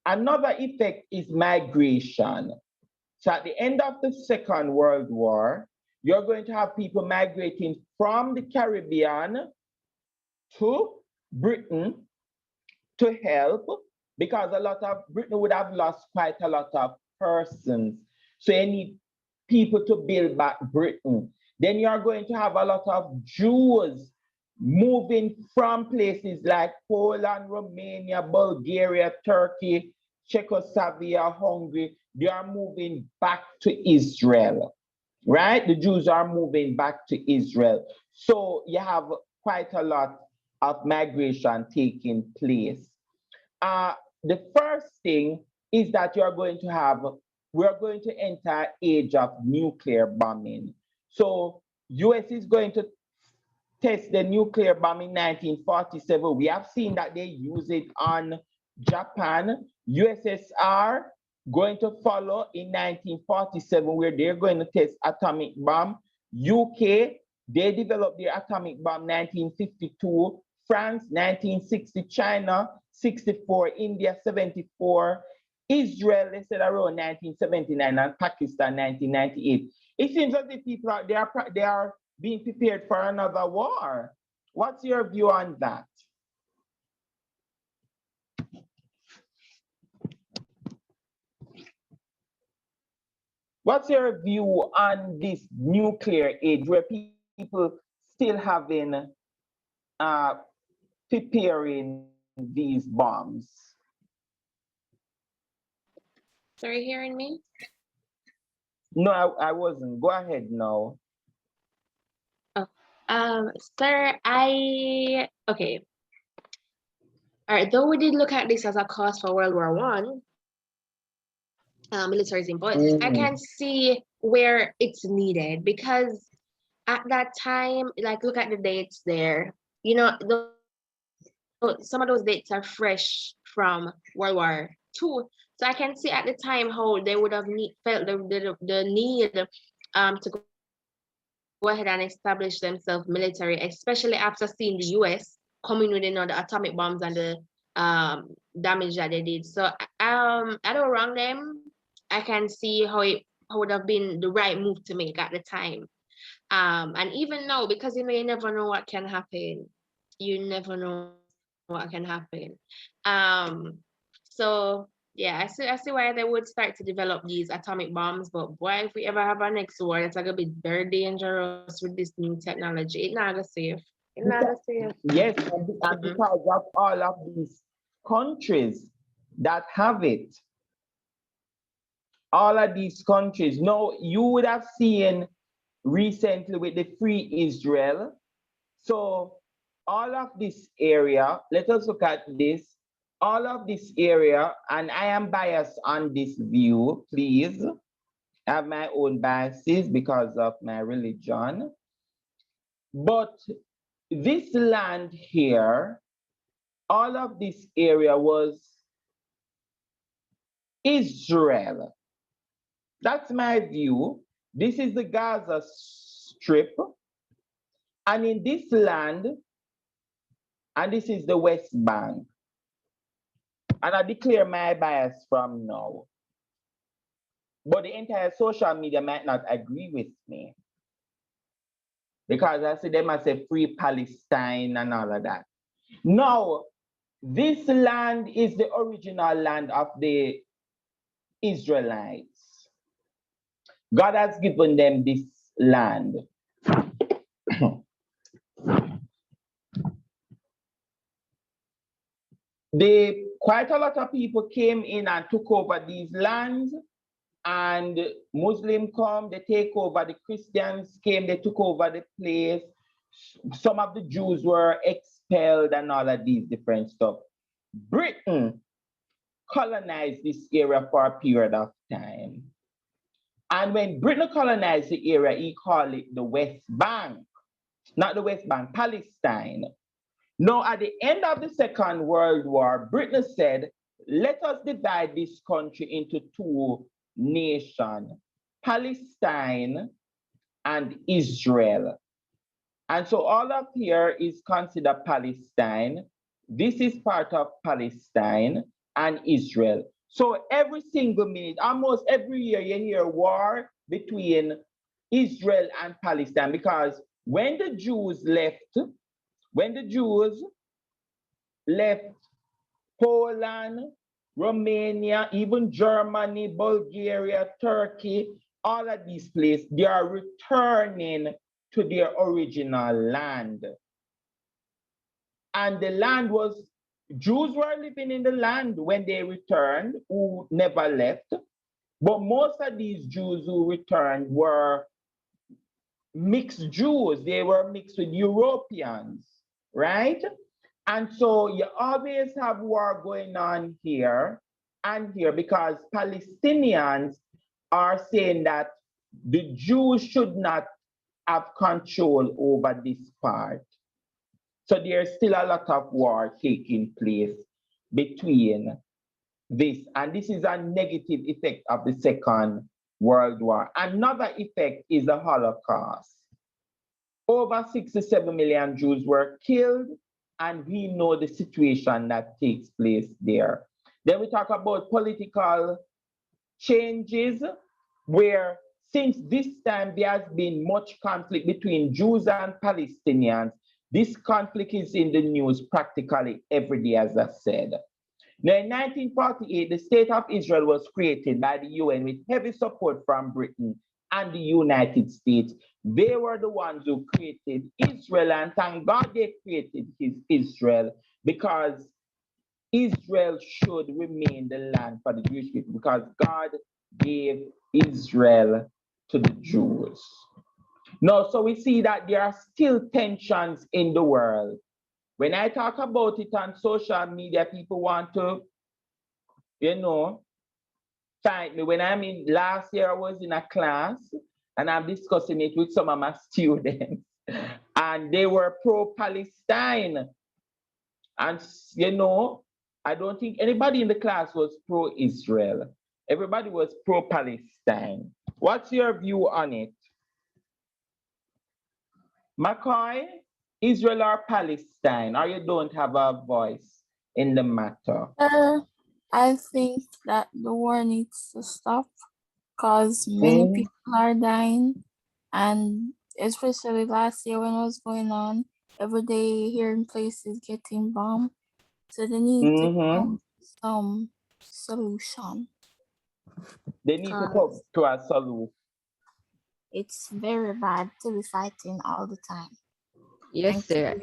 Another effect is migration. So at the end of the Second World War, you're going to have people migrating from the Caribbean to Britain to help, because a lot of Britain would have lost quite a lot of persons. So you need people to build back Britain. Then you're going to have a lot of Jews moving from places like Poland, Romania, Bulgaria, Turkey, Czechoslovakia, Hungary. They are moving back to Israel, right? The Jews are moving back to Israel. So you have quite a lot of migration taking place. The first thing is that we're going to enter age of nuclear bombing. So US is going to test the nuclear bomb in 1947. We have seen that they use it on Japan, USSR going to follow in 1947, where they're going to test atomic bomb. UK, they developed their atomic bomb 1952. France, 1960. China, 64. India, 74. Israel, they said around 1979, and Pakistan, 1998. It seems as if people are, they are being prepared for another war. What's your view on that? What's your view on this nuclear age where people still having preparing these bombs? Are you hearing me? No, I wasn't. Go ahead now. Oh, sir, okay. All right, though we did look at this as a cause for World War One, militarism, but I can see where it's needed, because at that time, like, look at the dates there. You know, some of those dates are fresh from World War II. So I can see at the time how they would have felt the need to go ahead and establish themselves military, especially after seeing the US coming with, you know, the atomic bombs and the damage that they did. So I don't wrong them. I can see how it would have been the right move to make at the time. And even now, because you know, you never know what can happen. You never know what can happen. So yeah, I see why they would start to develop these atomic bombs, but boy, if we ever have a next war, it's gonna be very dangerous with this new technology. It's not gonna safe. It's not gonna safe. Yes, and because of all of these countries that have it, all of these countries. No, you would have seen recently with the Free Israel. So all of this area, let us look at this. All of this area, and I am biased on this view, please. I have my own biases because of my religion. But this land here, all of this area was Israel. That's my view. This is the Gaza Strip. And in this land, and this is the West Bank. And I declare my bias from now. But the entire social media might not agree with me. Because I see them as a free Palestine and all of that. Now, this land is the original land of the Israelites. God has given them this land. Quite a lot of people came in and took over these lands, and Muslims come, they take over. The Christians came, they took over the place. Some of the Jews were expelled and all of these different stuff. Britain colonized this area for a period of time. And when Britain colonized the area, he called it the West Bank. Not the West Bank, Palestine. Now, at the end of the Second World War, Britain said, let us divide this country into two nations, Palestine and Israel. And so all of here is considered Palestine. This is part of Palestine and Israel. So every single minute, almost every year, you hear war between Israel and Palestine, because when the Jews left Poland, Romania, even Germany, Bulgaria, Turkey, all of these places, they are returning to their original land. And the land was, Jews were living in the land when they returned, who never left. But most of these Jews who returned were mixed Jews. They were mixed with Europeans, right? And so you always have war going on here and here, because Palestinians are saying that the Jews should not have control over this part. So there's still a lot of war taking place between this, and this is a negative effect of the Second World War. Another effect is the Holocaust. Over 67 million Jews were killed, and we know the situation that takes place there. Then we talk about political changes, where since this time there has been much conflict between Jews and Palestinians. This conflict is in the news practically every day, as I said. Now, in 1948, the State of Israel was created by the UN with heavy support from Britain and the United States. They were the ones who created Israel, and thank God they created Israel, because Israel should remain the land for the Jewish people, because God gave Israel to the Jews. Now, so we see that there are still tensions in the world. When I talk about it on social media, people want to, fight me. When last year I was in a class and I'm discussing it with some of my students, and they were pro-Palestine. And, I don't think anybody in the class was pro-Israel. Everybody was pro-Palestine. What's your view on it? McCoy, Israel or Palestine, or you don't have a voice in the matter? I think that the war needs to stop because many people are dying, and especially last year when it was going on, every day hearing places getting bombed. So they need to find some solution. They need to come to a solution. It's very bad to be fighting all the time. Yes, sir.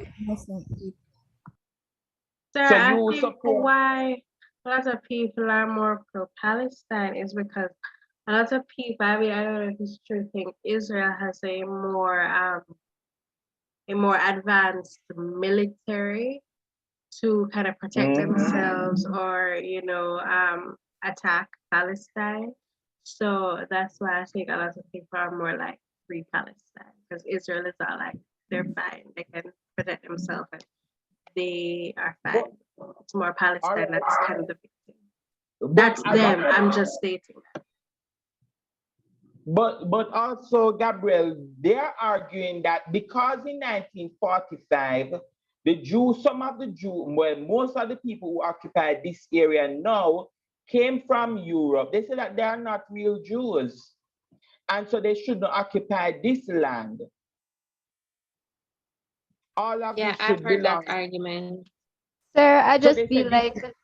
Sir, So I you think support- why a lot of people are more pro-Palestine is because a lot of people, I don't know if it's true, think Israel has a more advanced military to kind of protect themselves or, attack Palestine. So that's why I think a lot of people are more like free Palestine, because Israel is all like, they're fine, they can protect themselves and they are fine. It's more Palestine that's kind of the victim. That's them, I'm just stating that. But also, Gabriel, they're arguing that because in 1945, most of the people who occupied this area now came from Europe. They say that they are not real Jews, and so they shouldn't occupy this land. All of this I've should heard belong. that argument. Sir, I So just they feel said like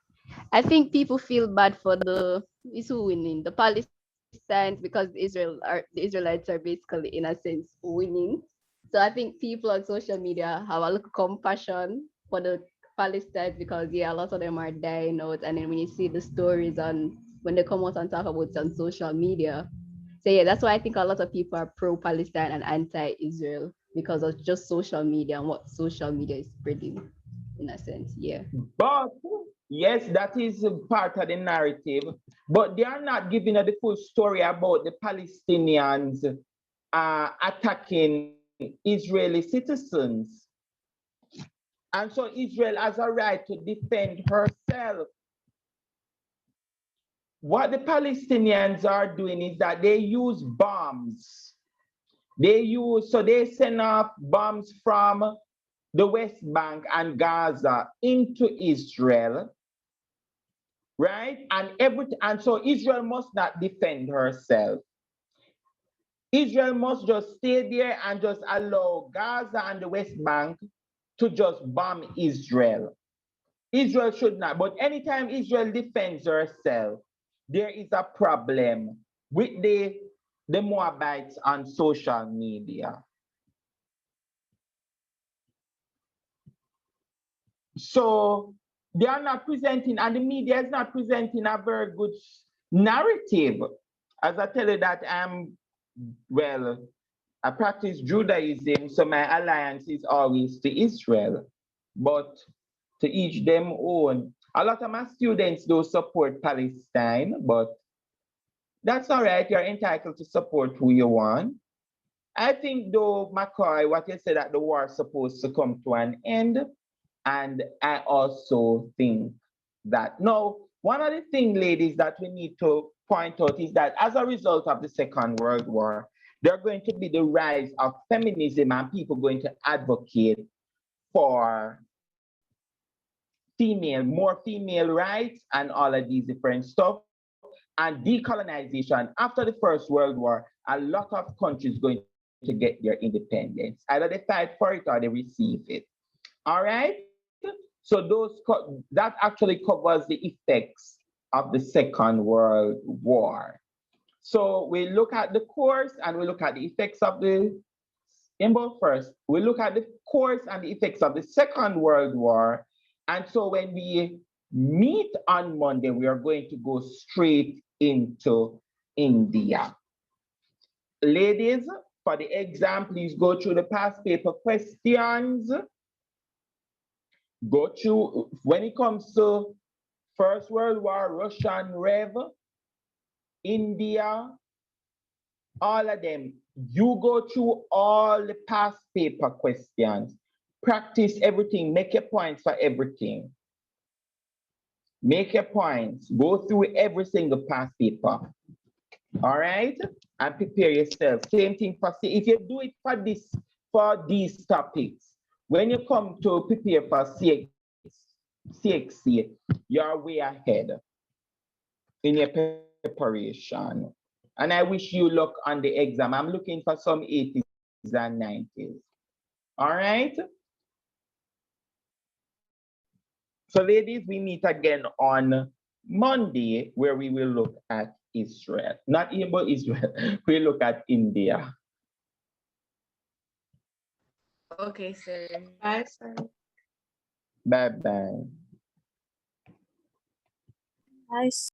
I think people feel bad for is who winning, the Palestinians, because the Israelites are basically in a sense winning. So I think people on social media have a little compassion for the Palestinians because a lot of them are dying out, and then when you see the stories when they come out and talk about it on social media. So that's why I think a lot of people are pro-Palestine and anti-Israel because of just social media and what social media is spreading, in a sense. But yes, that is part of the narrative, but they are not giving the full story about the Palestinians attacking Israeli citizens. And so Israel has a right to defend herself. What the Palestinians are doing is that they use bombs. They send off bombs from the West Bank and Gaza into Israel, right? And so Israel must not defend herself. Israel must just stay there and just allow Gaza and the West Bank to just bomb Israel. Israel should not, but anytime Israel defends herself, there is a problem with the Moabites on social media. So they are not presenting, and the media is not presenting a very good narrative. As I tell you that I practice Judaism, so my alliance is always to Israel, but to each them own. A lot of my students do support Palestine, but that's all right. You're entitled to support who you want. I think though, McCoy, what you said that the war is supposed to come to an end, and I also think that. Now, one of the things, ladies, that we need to point out is that as a result of the Second World War, there are going to be the rise of feminism and people going to advocate for more female rights and all of these different stuff. And decolonization, after the First World War, a lot of countries going to get their independence. Either they fight for it or they receive it. All right? So that actually covers the effects of the Second World War. So we look at the course and we look at the effects of the, first, we look at the course and the effects of the Second World War. And so when we meet on Monday, we are going to go straight into India. Ladies, for the exam, please go through the past paper questions. Go through, when it comes to First World War, Russian Rev, India, all of them, you go through all the past paper questions. Practice everything, make your points for everything. Make your points, go through every single past paper. All right, and prepare yourself. Same thing for, if you do it for these topics, when you come to prepare for CXC, you're way ahead in your preparation. And I wish you luck on the exam. I'm looking for some 80s and 90s. All right. So ladies, we meet again on Monday where we will look at Israel. Not even about Israel, we look at India. Okay, sir. Bye, sir. Bye-bye. Nice.